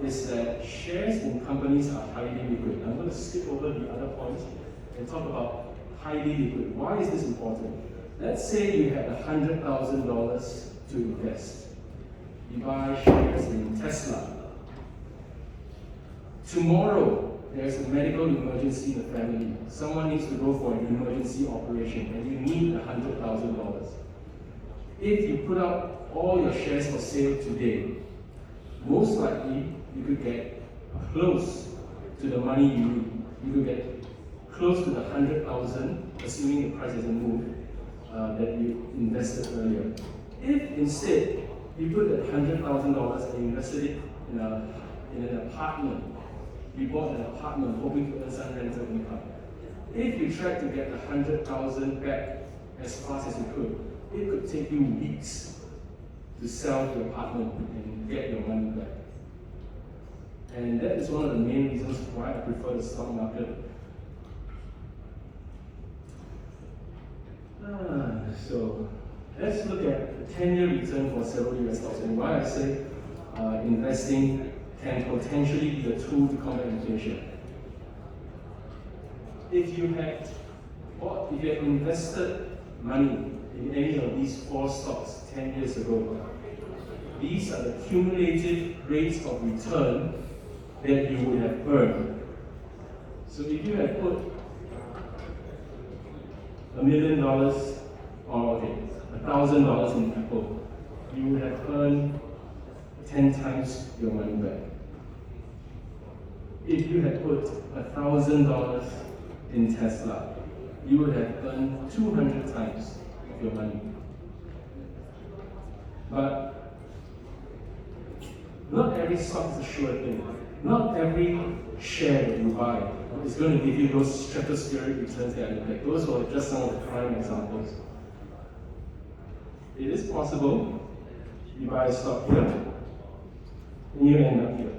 Speaker 2: is that shares in companies are highly liquid. I'm going to skip over the other points and talk about highly liquid. Why is this important? Let's say you had $100,000 to invest. You buy shares in Tesla. Tomorrow, there's a medical emergency in the family. Someone needs to go for an emergency operation and you need $100,000. If you put out all your shares for sale today, most likely you could get close to the money you need. You could get close to the 100,000, assuming the price hasn't moved, that you invested earlier. If instead you put that $100,000 and invested it in an apartment, you bought an apartment hoping to earn some rental income. If you tried to get the 100,000 back as fast as you could, it could take you weeks to sell the apartment and get your money back. And that is one of the main reasons why I prefer the stock market. So let's look at the 10-year return for several US stocks and why I say investing can potentially be a tool to combat inflation. If you had invested money in any of these 4 stocks 10 years ago, these are the cumulative rates of return that you would have earned. So if you had put $1 million or $1,000 in Apple, you would have earned 10 times your money back. If you had put $1,000 in Tesla, you would have earned 200 times of your money. But not every stock is a sure thing. Not every share that you buy is going to give you those stratospheric returns that I look at. Those are just some of the prime examples. It is possible you buy a stock here and you end up here.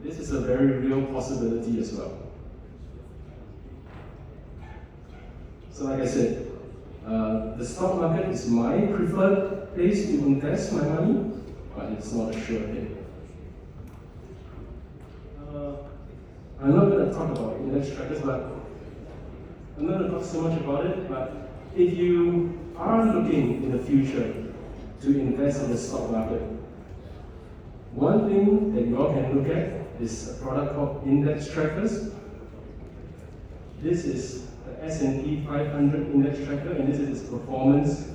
Speaker 2: This is a very real possibility as well. So like I said, the stock market is my preferred place to invest my money, but it's not a sure thing. I'm not going to talk about index trackers, but I'm not going to talk so much about it, but if you are looking in the future to invest in the stock market, one thing that you all can look at is a product called index trackers. This is the S&P 500 index tracker, and this is its performance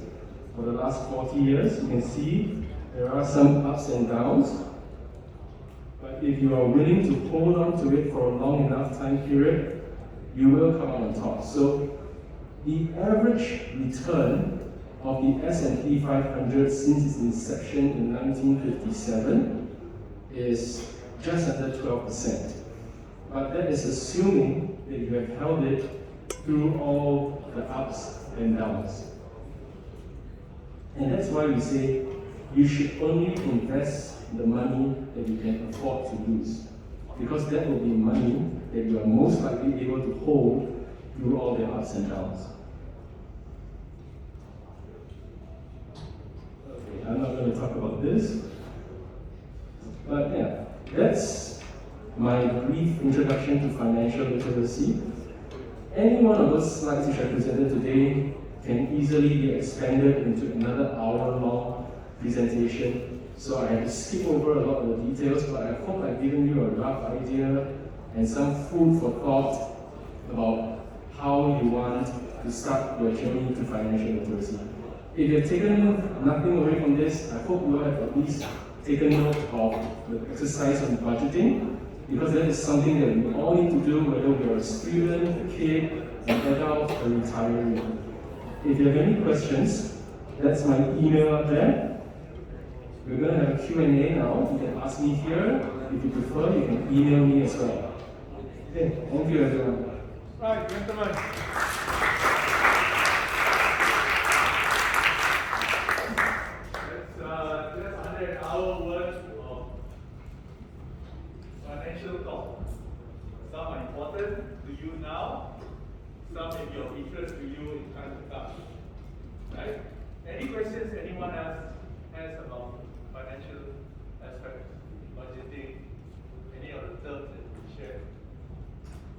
Speaker 2: for the last 40 years. You can see there are some ups and downs, but if you are willing to hold on to it for a long enough time period, you will come out on top. So the average return of the S&P 500 since its inception in 1957 is just under 12%. But that is assuming that you have held it through all the ups and downs. And that's why we say you should only invest the money that you can afford to lose, because that will be money that you are most likely able to hold through all the ups and downs. Okay, I'm not going to talk about this, but yeah, that's my brief introduction to financial literacy. Any one of those slides which I presented today can easily be expanded into another hour-long presentation. So I have to skip over a lot of the details, but I hope I've given you a rough idea and some food for thought about how you want to start your journey to financial literacy. If you've taken nothing away from this, I hope you will have at least taken note of the exercise on budgeting, because that is something that we all need to do, whether we are a student, a kid, an adult, a retiree. If you have any questions, that's my email up there. We're going to have a Q&A now. You can ask me here. If you prefer, you can email me as well. Okay, thank you everyone.
Speaker 1: Right, gentlemen. That's under an hour worth of financial talk. Some are important to you now, some may be of interest to you in time to come. Right? Any questions anyone else has about financial aspects, budgeting, any of the terms that we shared?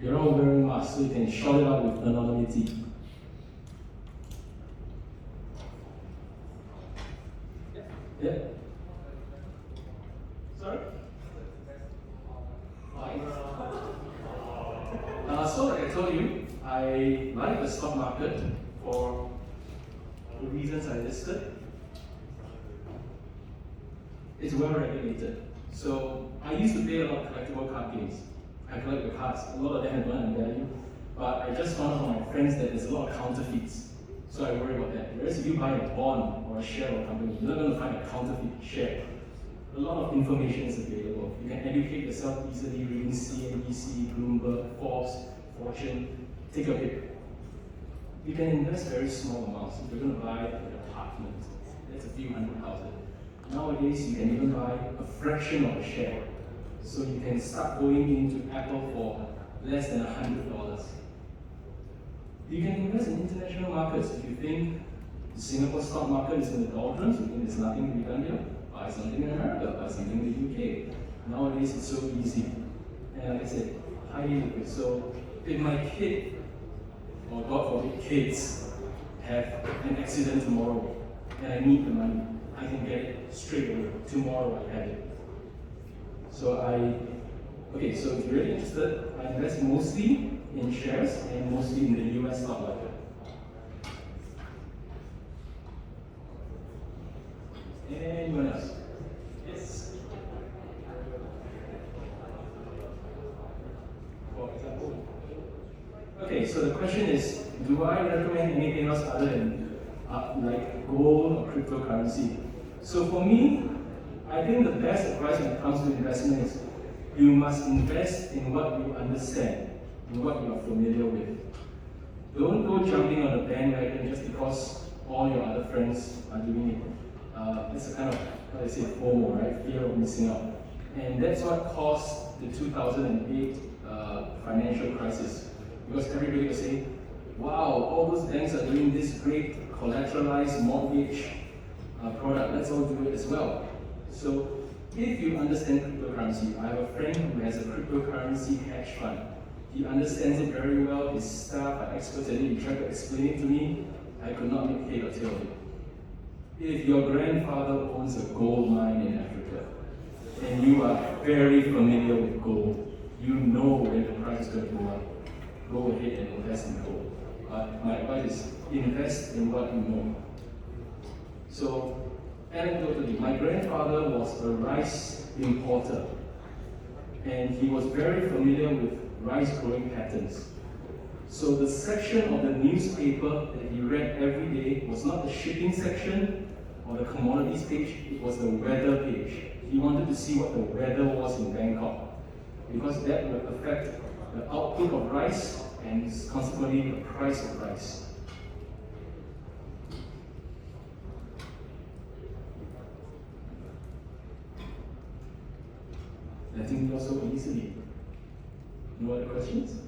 Speaker 2: You're all wearing masks, so you can shout it out with anonymity. Yeah. Sorry? So like I told you, I like the stock market for the reasons I listed. It's well regulated. So I used to play a lot of collectible card games. I collect the cards. A lot of them have gone in value. But I just found out from my friends that there's a lot of counterfeits. So I worry about that. Whereas if you buy a bond or a share of a company, you're not going to find a counterfeit share. A lot of information is available. You can educate yourself easily reading CNBC, Bloomberg, Forbes, Fortune. Take a pick. You can invest very small amounts. If you're going to buy an apartment, that's a few $100,000. Nowadays, you can even buy a fraction of a share. So you can start going into Apple for less than $100. You can invest in international markets. If you think the Singapore stock market is in the doldrums, you think there's nothing to be done here, buy something in America, buy something in the UK. Nowadays, it's so easy. And like I said, highly liquid. So if my kid, or God forbid kids, have an accident tomorrow and I need the money, I can get it straight away. Tomorrow I have it. So so if you're really interested, I invest mostly in shares and mostly in the US stock market. Anyone else? Yes? For example. Okay, so the question is, do I recommend anything else other than like gold or cryptocurrency? So for me, I think the best advice when it comes to investment is you must invest in what you understand, in what you are familiar with. Don't go jumping on the bandwagon just because all your other friends are doing it. It's a kind of, how do I say, FOMO, right? Fear of missing out. And that's what caused the 2008 financial crisis. Because everybody was saying, wow, all those banks are doing this great collateralized mortgage product, let's all do it as well. So if you understand cryptocurrency, I have a friend who has a cryptocurrency hedge fund. He understands it very well, his staff are experts at it, he tried to explain it to me, I could not make head or tail of it. If your grandfather owns a gold mine in Africa, and you are very familiar with gold, you know when the price is going to go up. go ahead and invest in gold. But my advice is invest in what you know. So, anecdotally, my grandfather was a rice importer, and he was very familiar with rice growing patterns. So the section of the newspaper that he read every day was not the shipping section or the commodities page, it was the weather page. He wanted to see what the weather was in Bangkok, because that would affect the output of rice and consequently the price of rice. Letting go so easily. No other questions?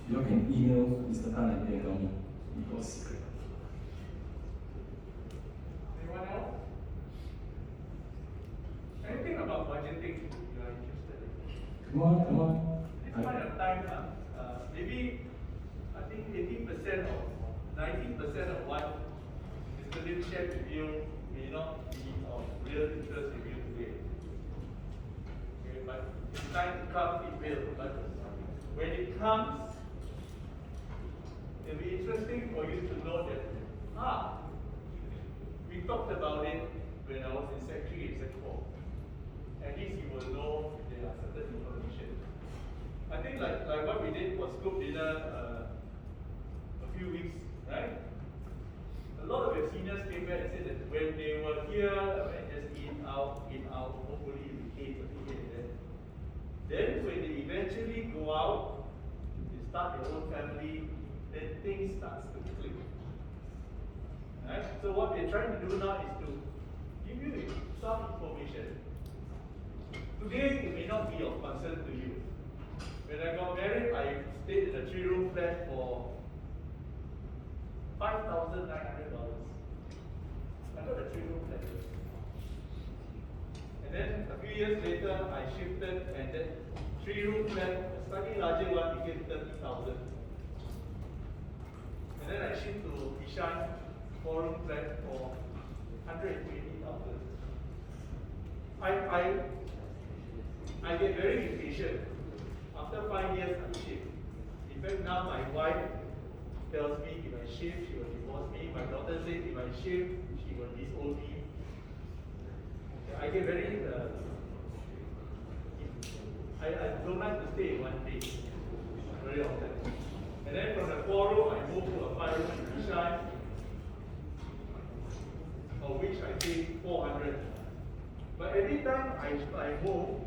Speaker 2: You can email Mr. Tan and Deng Gao before secret.
Speaker 1: Anyone else? Anything about budgeting you are interested in?
Speaker 2: Come on.
Speaker 1: This point of time, maybe I think 80% or 90% of what Mr. Lim shared with you may not be of real interest to you today. Okay, but it's time to come, it will. But when it comes, it'll be interesting for you to know that, we talked about it when I was in Sec 3 and Sec 4. At least you will know there are certain information. I think like what we did was group dinner a few weeks, right? A lot of your seniors came back and said that when they were here, just eat out, hopefully we ate that. Then when they eventually go out, they start their own family, then things starts to click. Right? So what we're trying to do now is to give you some information. Today it may not be of concern to you. When I got married, I stayed in a 3-room flat for $5,900. I got a 3-room flat. And then a few years later, I shifted, and that 3-room flat, a slightly larger one, became $30,000. And then I shifted to Ishan 4-room flat for $120,000. I get very impatient. After 5 years, I shift. In fact, now my wife tells me if I shift, she will divorce me. My daughter says if I shift, she will disown me. I get very, I don't like to stay in one place very often. And then from the 4-room, I moved to a 5-room in Ishan, of which I paid $400. But every time I moved,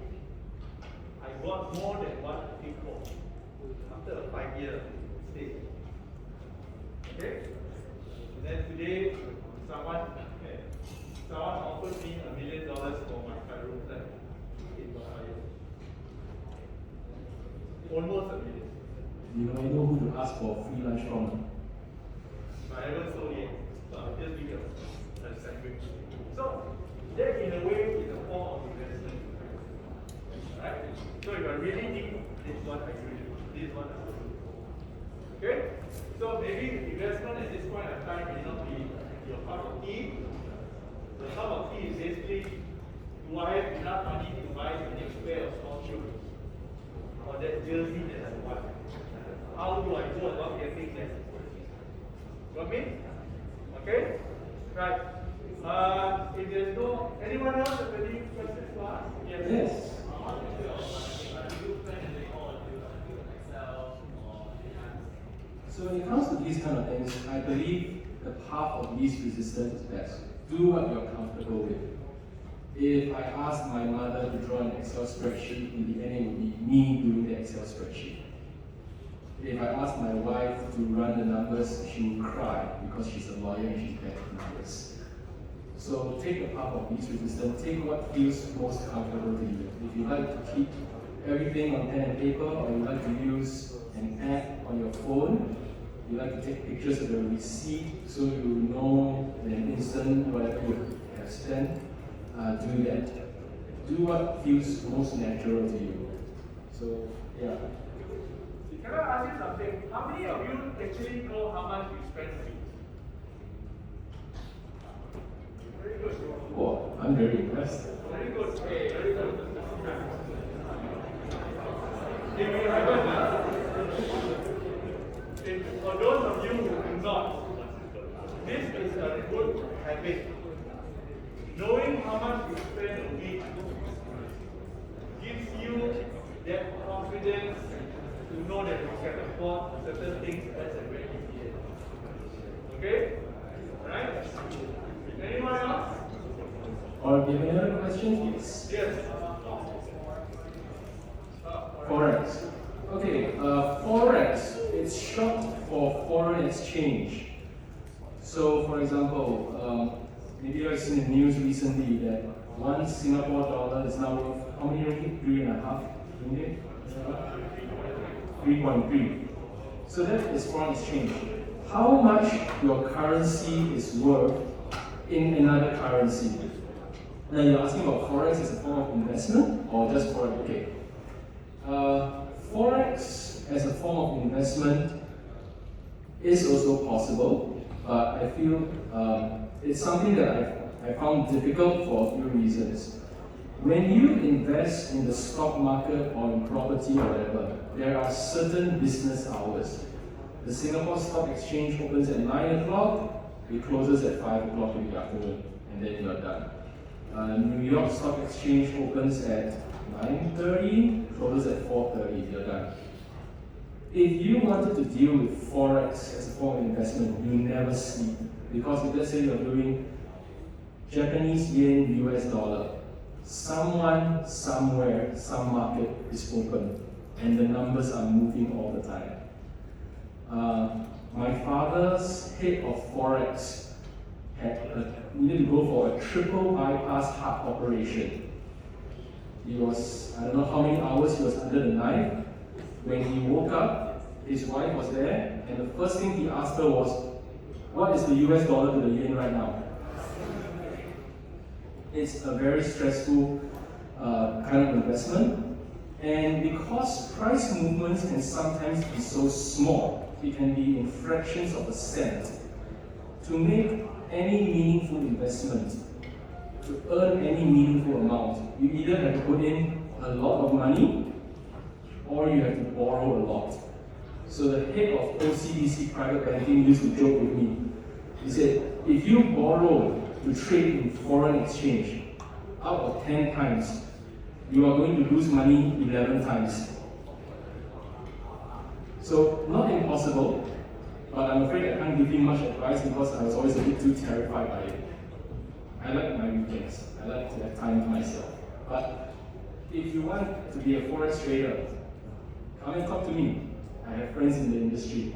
Speaker 1: I got more than what I paid for after a 5-year stay. Okay? And then today, someone offered me $1 million for my 5-room flat in Bahia. Almost $1 million.
Speaker 2: You know who to ask for free lunch from?
Speaker 1: I haven't sold yet, so I'll just give you a sandwich. So, that in a way is a form of investment. Right? So if I really need, this is what I do. This is what I will do. Okay? So maybe investment at this point of time may not be your cup of tea. The cup of tea is basically, do I have enough money to buy the next pair of small shoes? Or that jersey that I want? How do I go about getting that? Got me? Okay? Right. If there's no, anyone else have any questions to ask?
Speaker 2: Yes. So when it comes to these kind of things, I believe the path of least resistance is best. Do what you're comfortable with. If I asked my mother to draw an Excel spreadsheet, in the end it would be me doing the Excel spreadsheet. If I asked my wife to run the numbers, she would cry because she's a lawyer and she's bad at numbers. So take the path of least resistance, take what feels most comfortable to you. If you like to keep everything on pen and paper, or you like to use an app on your phone, you like to take pictures of the receipt so you know in an instant whatever you have spent, do that. Do what feels most natural to you. So, yeah.
Speaker 1: Can I ask you something? How many of you actually know how much you spend a week? Very good.
Speaker 2: Oh, I'm very impressed.
Speaker 1: Very good. Hey, very good. will happen. For those of you who do not, this is a good habit. Knowing how much you spend a week gives you that confidence to know that you can afford certain things as and when you need it. Okay? Alright? Anyone else?
Speaker 2: Or do you have any other questions, please?
Speaker 1: Yes.
Speaker 2: Forex. Okay, Forex, it's short for foreign exchange. So, for example, maybe I've seen in the news recently that one Singapore dollar is now worth how many ringgit? 3.5 ringgit? 3.3. So that is foreign exchange. How much your currency is worth in another currency? Now you're asking about Forex as a form of investment or just Forex? Okay. Forex as a form of investment is also possible, but I feel it's something that I found difficult for a few reasons. When you invest in the stock market or in property or whatever, there are certain business hours. The Singapore Stock Exchange opens at 9 o'clock, it closes at 5 o'clock in the afternoon, and then you're done. New York Stock Exchange opens at 9:30, closes at 4:30, you're done. If you wanted to deal with Forex as a form of investment, you never sleep. Because if let's say you're doing Japanese yen, US dollar, someone, somewhere, some market is open, and the numbers are moving all the time. My father's head of Forex needed to go for a triple bypass heart operation. He was, I don't know how many hours he was under the knife. When he woke up, his wife was there, and the first thing he asked her was, what is the US dollar to the yen right now? It's a very stressful kind of investment, and because price movements can sometimes be so small, it can be in fractions of a cent. To make any meaningful investment, to earn any meaningful amount, you either have to put in a lot of money or you have to borrow a lot. So the head of OCBC Private Banking used to joke with me. He said, if you borrow to trade in foreign exchange, out of 10 times, you are going to lose money 11 times. So, not impossible, but I'm afraid I can't give you much advice because I was always a bit too terrified by it. I like my weekends. I like to have time to myself. But if you want to be a forex trader, come and talk to me. I have friends in the industry.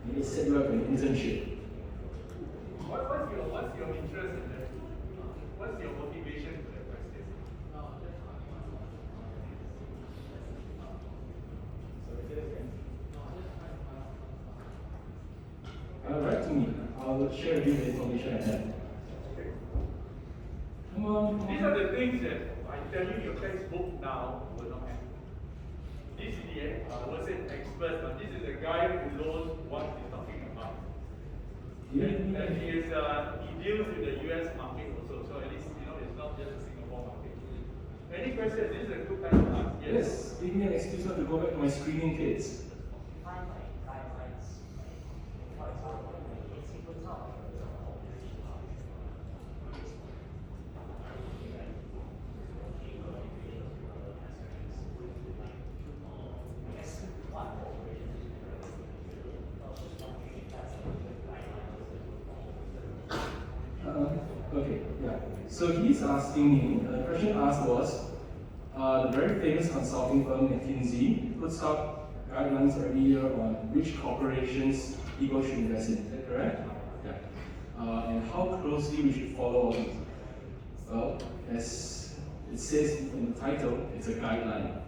Speaker 2: Maybe set you up an internship.
Speaker 1: What's your interest in that? What's your motivation for that question?
Speaker 2: Write to me. I'll share with you the information I have. Come on.
Speaker 1: These are the things that I tell you your textbook now will not have. This is the, I was an expert, but this is a guy who knows what he's talking about. And he deals with the US market also, so at least it's not just a Singapore market. Any questions? This is a good time to ask.
Speaker 2: Yes, give me an excuse not to go back to my screening kids. Okay, yeah. So he's asking me, the question asked was, the very famous consulting firm McKinsey puts out guidelines every year on which corporations people should invest in. Is that correct? Yeah. And how closely we should follow all these. Well, as it says in the title, it's a guideline.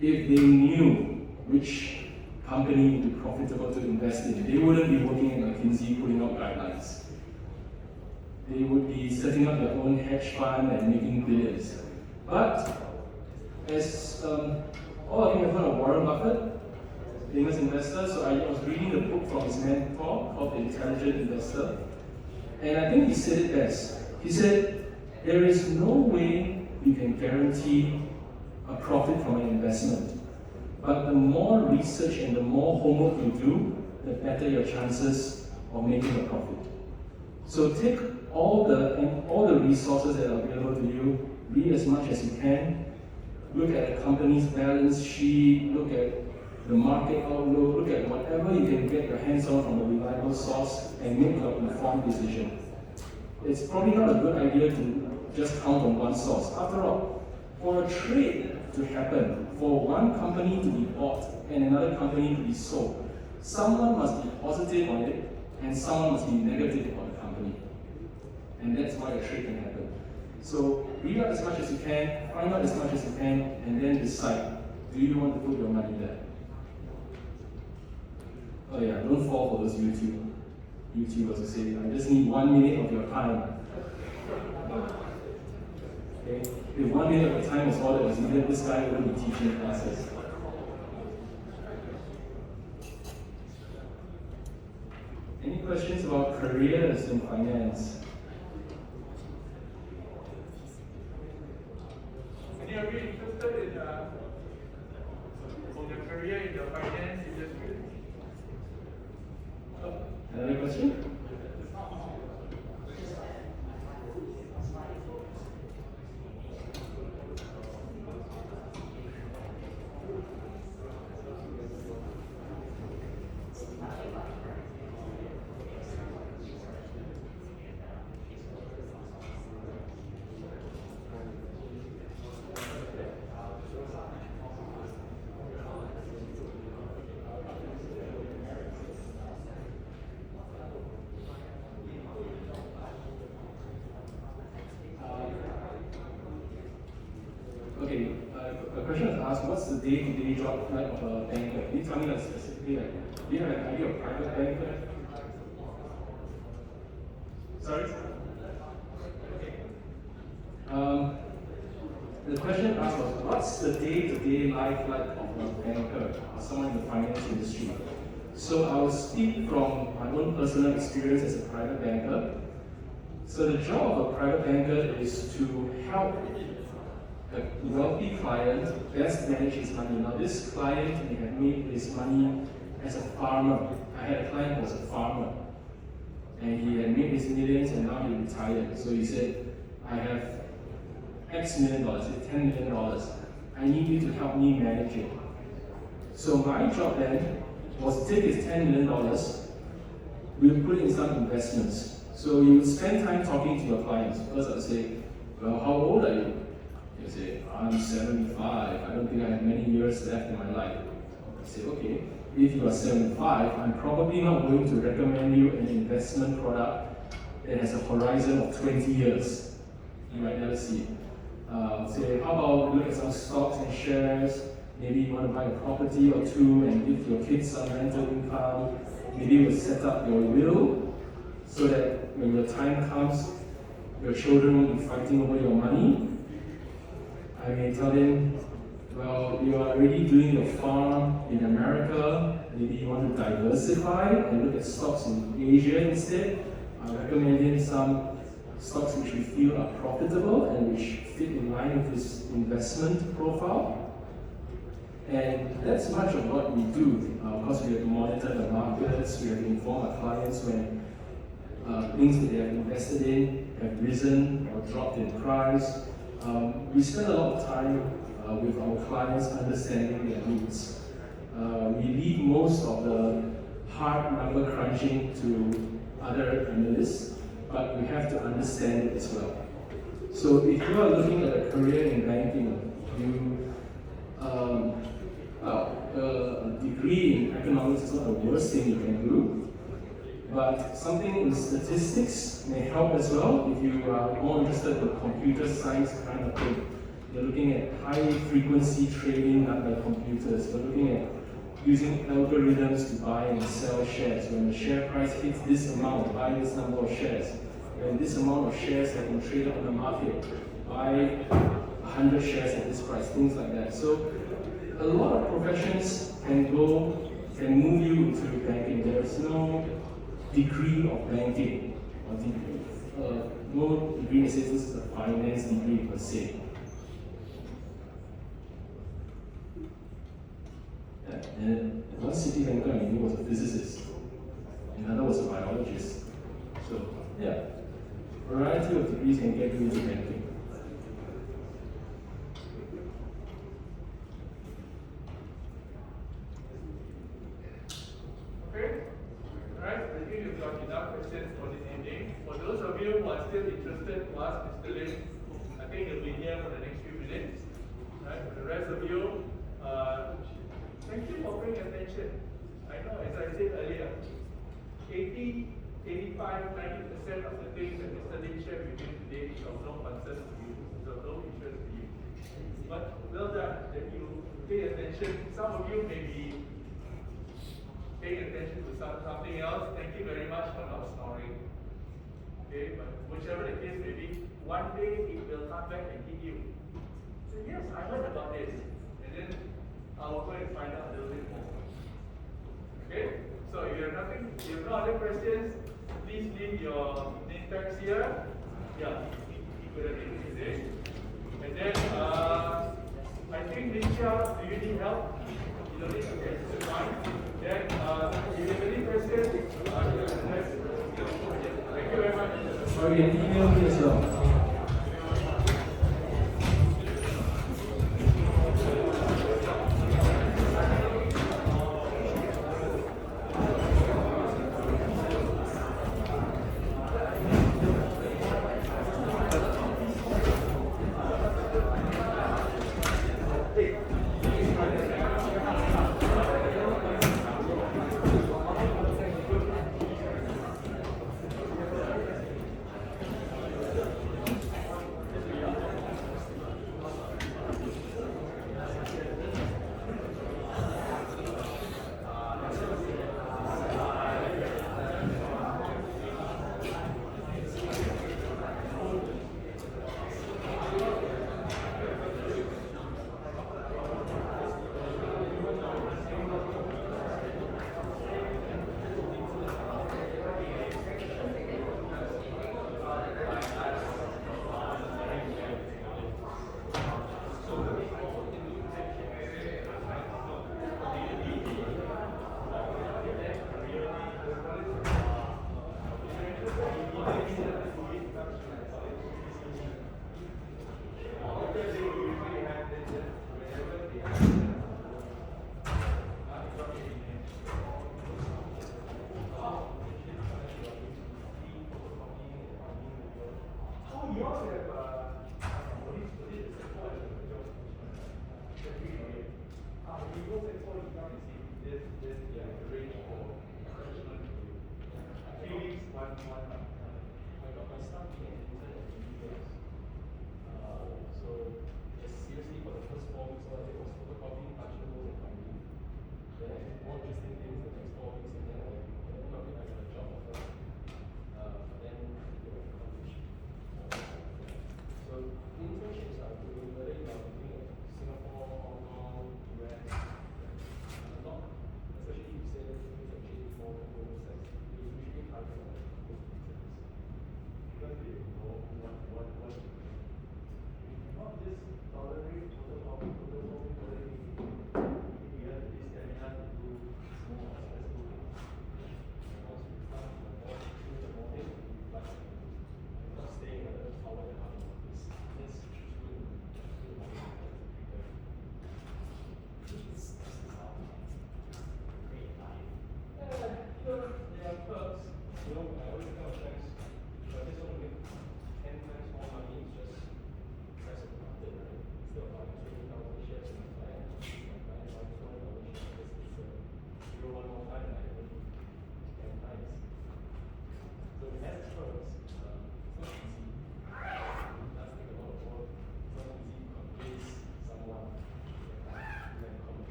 Speaker 2: If they knew which company would be profitable to invest in, they wouldn't be working at McKinsey putting out guidelines. They would be setting up their own hedge fund and making billions. But as all of you have heard of Warren Buffett, famous investor, so I was reading the book from his mentor called The Intelligent Investor, and I think he said it best. He said, there is no way you can guarantee a profit from an investment. But the more research and the more homework you do, the better your chances of making a profit. So take all the resources that are available to you, read as much as you can, look at the company's balance sheet, look at the market outlook, look at whatever you can get your hands on from a reliable source and make your informed decision. It's probably not a good idea to just count on one source. After all, for a trade to happen, for one company to be bought and another company to be sold, someone must be positive on it and someone must be negative on the company. And that's why a trade can happen. So read out as much as you can, find out as much as you can, and then decide, do you want to put your money there? Oh yeah, don't fall for those YouTubers who say, I just need 1 minute of your time. Okay? If 1 minute of your time was all that was needed, this guy wouldn't be teaching classes. Any questions about careers in finance?
Speaker 1: Any of you interested in your career in the finance industry?
Speaker 2: Another question? Okay, a question was asked, what's the day-to-day job like of a banker? Can you tell me that specifically? Like, do you have an idea of private banker? Sorry? The question asked was, what's the day-to-day life like of a banker or someone in the finance industry? So I will speak from my own personal experience as a private banker. So the job of a private banker is to help a wealthy client best manage his money. Now this client may have made his money as a farmer. I had a client who was a farmer and he had made his millions and now he retired. So he said, I have X million dollars, $10 million. I need you to help me manage it. So my job then was to take his $10 million, we would put it in some investments. So you would spend time talking to your clients. First I would say, well, how old are you? You say, I'm 75, I don't think I have many years left in my life. I say, okay, if you are 75, I'm probably not going to recommend you an investment product that has a horizon of 20 years. You might never see it. Say, how about look at some stocks and shares? Maybe you want to buy a property or two and give your kids some rental income. Maybe you will set up your will so that when your time comes, your children won't be fighting over your money. I may tell them, well, you are already doing your farm in America, maybe you want to diversify and look at stocks in Asia instead. I recommend him some stocks which we feel are profitable and which fit in line with his investment profile. And that's much of what we do. Of course, we have to monitor the markets, we have to inform our clients when things that they have invested in have risen or dropped in price. We spend a lot of time with our clients understanding their needs. We leave most of the hard number crunching to other analysts, but we have to understand it as well. So if you are looking at a career in banking, a degree in economics is not the worst thing you can do, but something in statistics may help as well if you are more interested in computer science kind of thing. You're looking at high frequency trading done by computers. You're looking at using algorithms to buy and sell shares. When the share price hits this amount, buy this number of shares. When this amount of shares have been traded on the market, buy 100 shares at this price, things like that. So a lot of professions can move you into banking. There is no degree of banking, or no degree that says this is a finance degree per se. that. And one city banker I knew was a physicist, another was a biologist. So, yeah, variety of degrees can get you into banking.
Speaker 1: Okay? Alright, I think we've got enough questions for this evening. For those of you who are still interested to ask Mr. Lim, I think he'll be here for the next few minutes. Right? For the rest of you, thank you for paying attention. I know, as I said earlier, 80, 85, 90% of the things that Mr. Lim shared with you today is of no concern to you, is of no interest to you. But well done that you pay attention. Some of you may be paying attention to something else. Thank you very much for not snoring. Okay, but whichever the case may be, one day it will come back and hit you. So yes, I heard about this. And then I will go and find out a little bit more. Okay? So if you have nothing, if you have no other questions, please leave your name tags here. Yeah, he could have been today. And then I think Nisha, do you need help? You don't need to get to the line. Then if you have any questions, thank you very much.
Speaker 2: Or you can email me as well.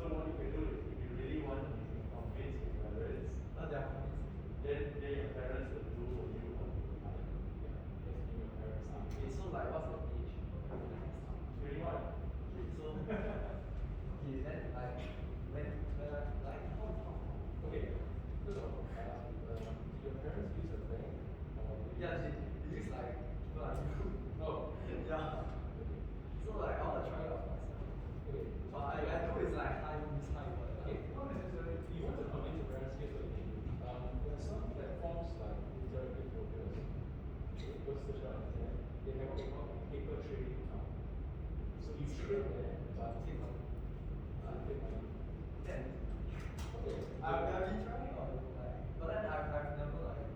Speaker 1: So what you can do is, if you really want to convince your parents, then your parents will do for you what you like. Yeah, basically your parents are.
Speaker 3: Okay, so like what's the age?
Speaker 1: 21.
Speaker 3: Okay, so okay, then like when like how
Speaker 2: Okay, first of all, do your parents use a bank? Or
Speaker 3: yeah, they use like people like you.
Speaker 2: Oh,
Speaker 3: Yeah.
Speaker 2: okay.
Speaker 3: So like I wanna try it out myself.
Speaker 2: Okay.
Speaker 3: But I know it's like high risk, high reward.
Speaker 2: Okay, not necessarily. If you want to convince your parents, here's what you can do. There are some platforms like interactive brokers. Okay, go search on the internet. They have what they call a paper trading account. So you trade there, but take money. Take money.
Speaker 3: Then
Speaker 2: Okay.
Speaker 3: I've been trying or like, but then I've never like.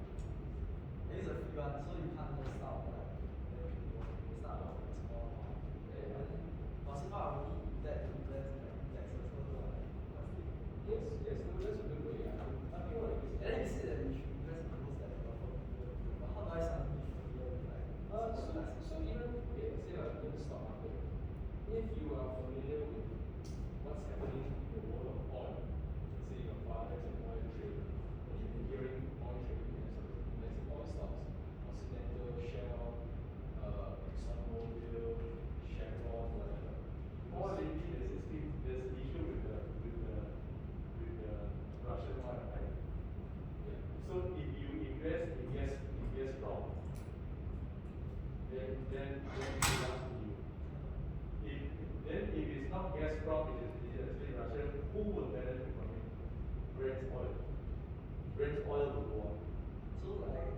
Speaker 3: I use a free one, so you can't just start like. Then you start off with a small amount.
Speaker 2: Yeah.
Speaker 3: And then, but so far I only that to invest in like indexes, so like what's the
Speaker 2: Yes, yes, no, that's a good way. Nothing wrong with
Speaker 3: and then you say that you should invest in those that are for people. But how do I suddenly familiar with like
Speaker 2: So even, okay, say like in the stock market, if you are familiar with what's happening in the world of oil, say your father is an oil trader, and you've been hearing oil trading invest in oil stocks, Occidental, Shell, ExxonMobil, Chevron, whatever.
Speaker 1: Or maybe there's an issue with the Russian oil, right?
Speaker 2: Yeah.
Speaker 1: So if you invest in Gazprom, then it belongs to you. If it's not Gazprom, it is actually Russia, who will benefit from it? Brent's oil. Brent's oil will go up.
Speaker 3: so like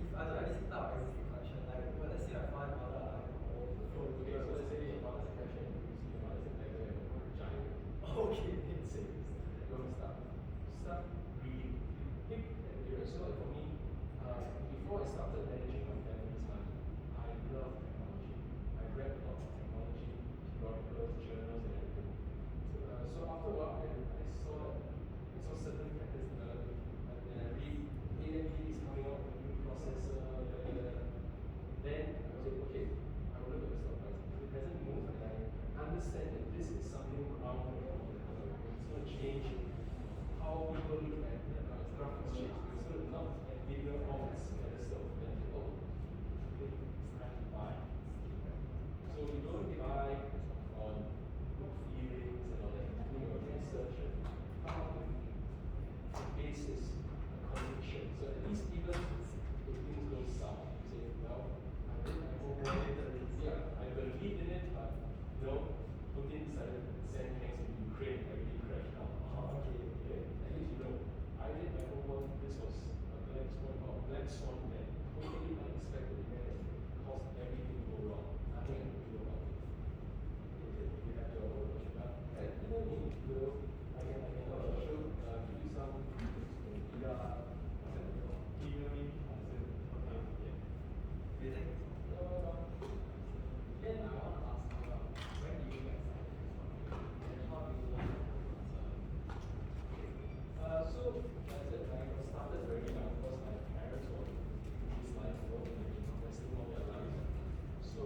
Speaker 3: if I don't this type of existing connection, like well, let's say I find other like
Speaker 2: Okay, so let's say your father's a cashier and you see your father's a beggar and you're a giant.
Speaker 3: okay.
Speaker 2: Savings. You want to start reading. Pick an area. So like for me, before I started managing my family's money, I love technology. I read a lot of technology, periodicals, journals, and everything. So after a while, I saw certain factors developing. Like when I read AMD is coming out with a new processor, then I was like, okay, I will look at the stock price. If it hasn't moved, and I understand that this is something around the world. It's going to change how people look at stock exchange. It's going to knock Nvidia off its pedestal. Then, oh, okay, it's time to buy. So you don't buy on good feelings and all that. You do your research and come up with a basis, a conviction. So at least even if things go south, you say, well, I did my homework. Yeah, I believed in it, but you know, Putin decided to send tanks into Ukraine, everything crashed down. Okay. At least you know, I did my homework. This was a black swan event, totally unexpected event that caused everything to go wrong. Nothing I could do about it. You have your own version. And even me, I can show, give you some data.
Speaker 1: Email me. Okay.
Speaker 3: Do you think? Then I want to ask when do you get started and how do you learn?
Speaker 2: So, as I said, I started very young because my parents were in this life, they've been investing all their life. So,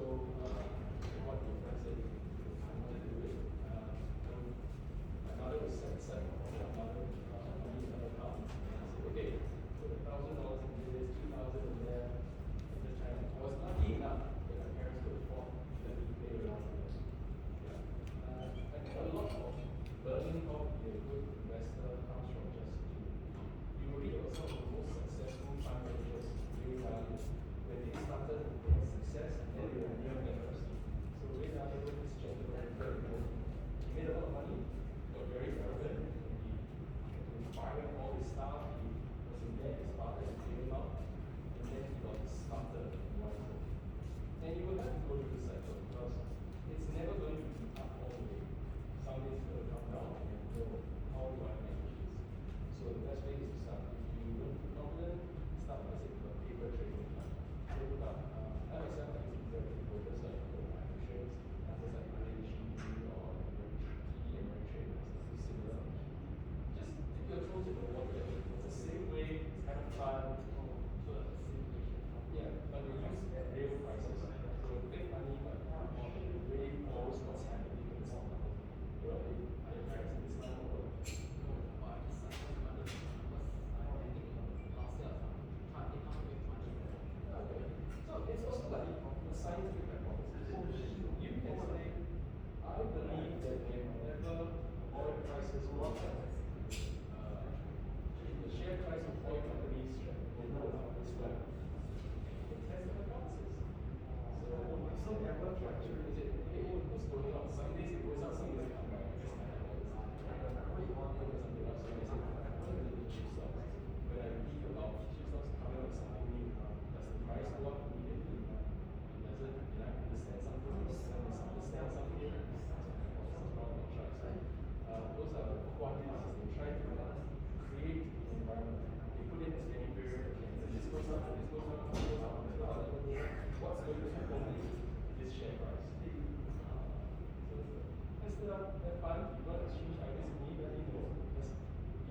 Speaker 2: set up that fund, if you want to exchange ideas with me, let me know. Just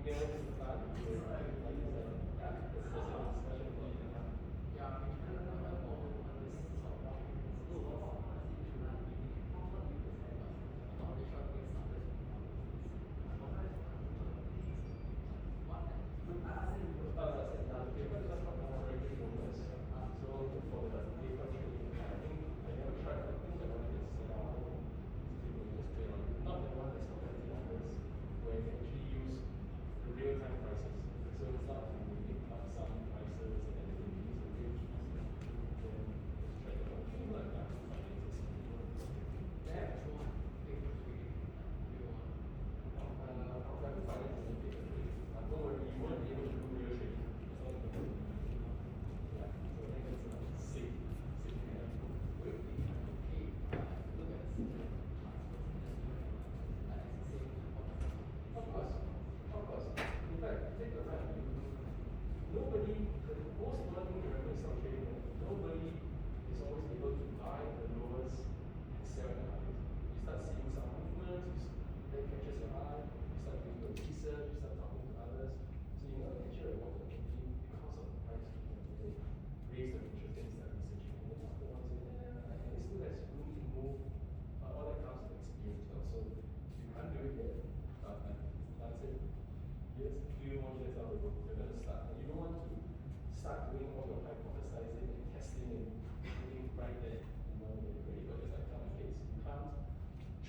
Speaker 2: email Mr. Tan. That's a discussion for you.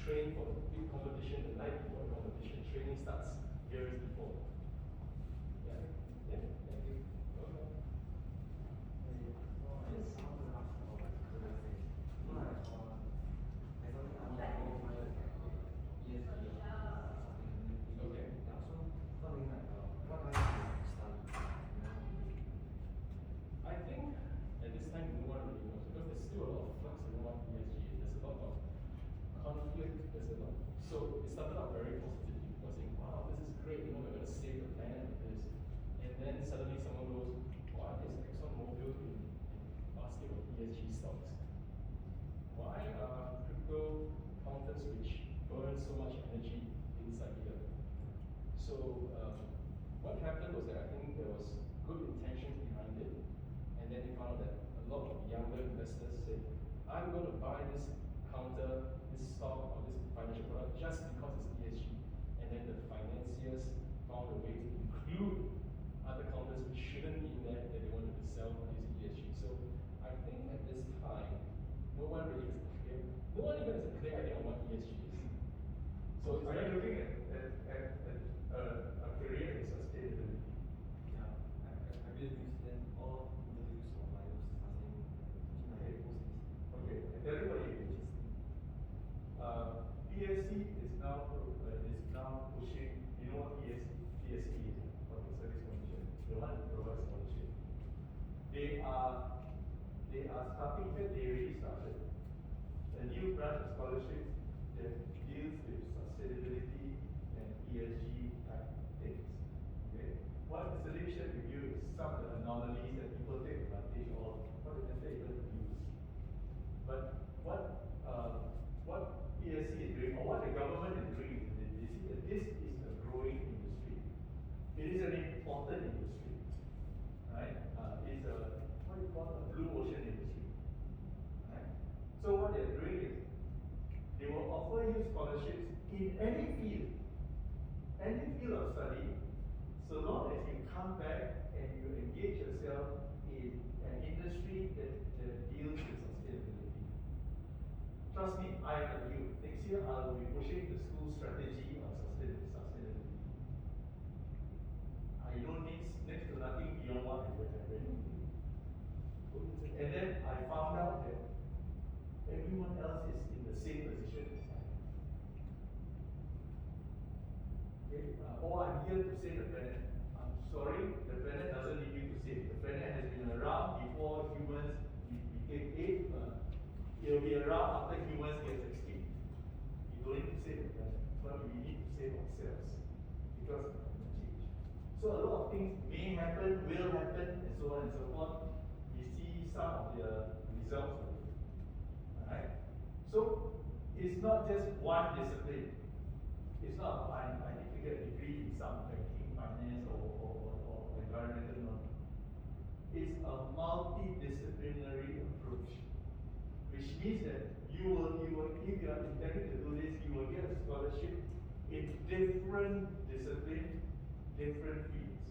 Speaker 2: Train for the big competition the night before the competition. Training starts years before. Yeah. Yeah. Thank you. Okay. Yes. Okay. I think at this time no one really knows because there's still a lot of flux around what ESG is. There's a lot of conflict, there's a lot. So it started out very positively. People saying, wow, this is great, we're going to save the planet with this. And then suddenly someone goes, why is ExxonMobil in basket of ESG stocks? Why are crypto counters which burn so much energy inside here? So what happened was that I think there was good intentions behind it, and then they found out that a lot of younger investors said, I'm going to buy this counter, this stock, or this financial product just because it's ESG. And then the financiers found a way to include other counters which shouldn't be in there that they wanted to sell using ESG. So I think at this time, no one really has a clear, no one even has a clear idea on what ESG is. So
Speaker 1: are you looking at a career in sustainability?
Speaker 3: Yeah, I really use them all the use of my
Speaker 1: Okay. Okay. And tell you what you do. PSC is now pushing. You know what PSC is? Public Service Commission. The one that provides scholarship. They are starting. They already started a new branch of scholarships that deals with sustainability and ESG type things. Okay. What the solution review is some of the anomalies that people take advantage of, what they never even use. But what PSC is doing, or what the government is doing, is they see that this is a growing industry. It is an important industry, right? It's a what you call a blue ocean industry, right? So what they're doing is they will offer you scholarships in any field of study, so long as you come back and you engage yourself in an industry that deals with sustainability. Trust me, I am like you. Next year I will be pushing the school strategy on sustainability. I don't need next to nothing beyond what I already do. And then I found out that everyone else is in the same position as I am. Okay? I'm here to save the planet. I'm sorry, the planet doesn't need you to save. The planet has been around before humans became ape. It will be around after humans get extinct. You don't need to save the planet, but we need to save ourselves because of climate change. So a lot of things may happen, will happen, and so on and so forth. We see some of the results of it. Alright? So it's not just one discipline. It's not, I need to get a degree in some banking, finance, or environmental knowledge. It's a multidisciplinary approach, which means that you will, if you are intending to do this, you will get a scholarship in different disciplines, different fields.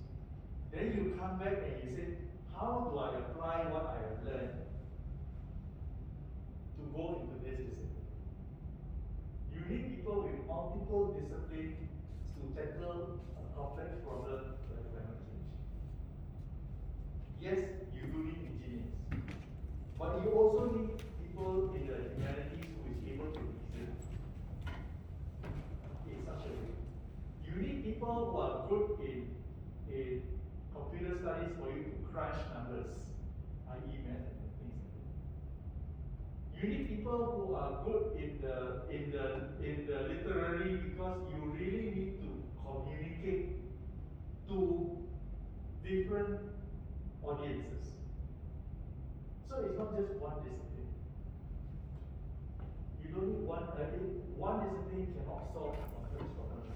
Speaker 1: Then you come back and you say, how do I apply what I have learned to go into this discipline? You need people with multiple disciplines to tackle a complex problem like climate change. Yes, you do need engineers, but you also need people in the humanities who is able to reason in such a way. You need people who are good in computer studies for you to crunch numbers, i.e. math and things like that. You need people who are good in the literary, because you really need to communicate to different audiences. So it's not just one discipline. You don't need one discipline cannot solve complex problems.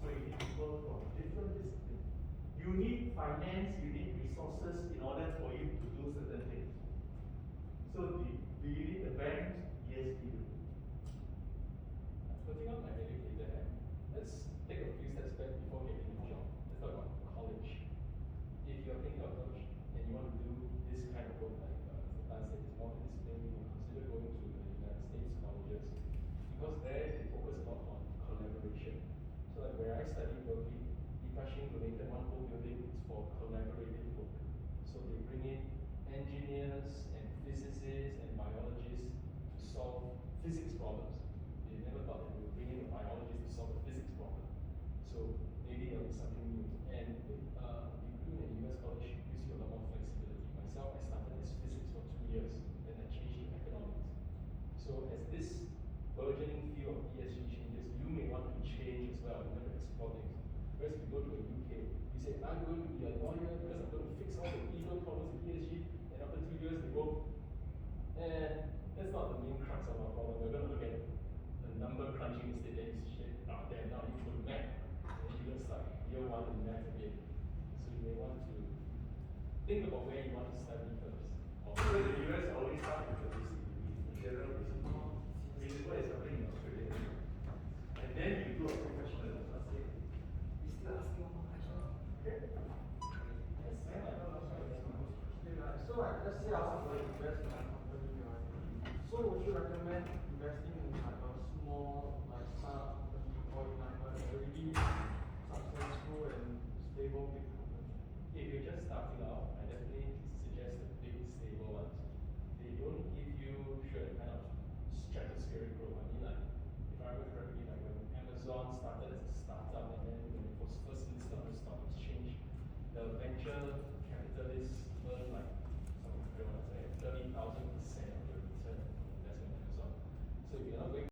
Speaker 1: So you need people from different disciplines. You need finance, you need resources in order for you to do certain things. So do you need the banks? Yes, you do.
Speaker 2: Putting up my educator hat, let's take a few steps back before getting a job. Let's talk about college. If you're thinking of college and you want to do this kind of work, like Dan said, it's multidisciplinary, you consider going to the United States colleges, because there they focus a lot on collaboration. So like where I studied Berkeley, Ikashing donated one whole building is for collaborative work. So they bring in engineers and physicists and biologists to solve physics problems. They never thought that they would bring in a biologist to solve a physics problem. So maybe there'll be something new. And degree in a US college gives you a lot more flexibility. Myself, I started as physics for 2 years, then I changed to economics. So as this burgeoning field of ESG changes, you may want to change as well. You want to explore things. Whereas if you go to the UK, you say, I'm going to be a lawyer because I'm going to fix all the legal problems in ESG. And after 2 years, they go, that's not the main crux of our problem. We're going to look at the number crunching instead. Then you say, now you go to math. And you're going to start year one in math again. So you may want to think about where you want to study first.
Speaker 1: So the US always start with the basic degree, general basic degree, which is what is happening in Australia. And then you do a professional.
Speaker 3: You still asking one more question?
Speaker 1: Okay?
Speaker 2: Yes.
Speaker 3: So like, let's say I want to invest in a company, right? So would you recommend investing in like a small, like startup company, or in like a already successful and stable big company?
Speaker 2: If you're just starting out,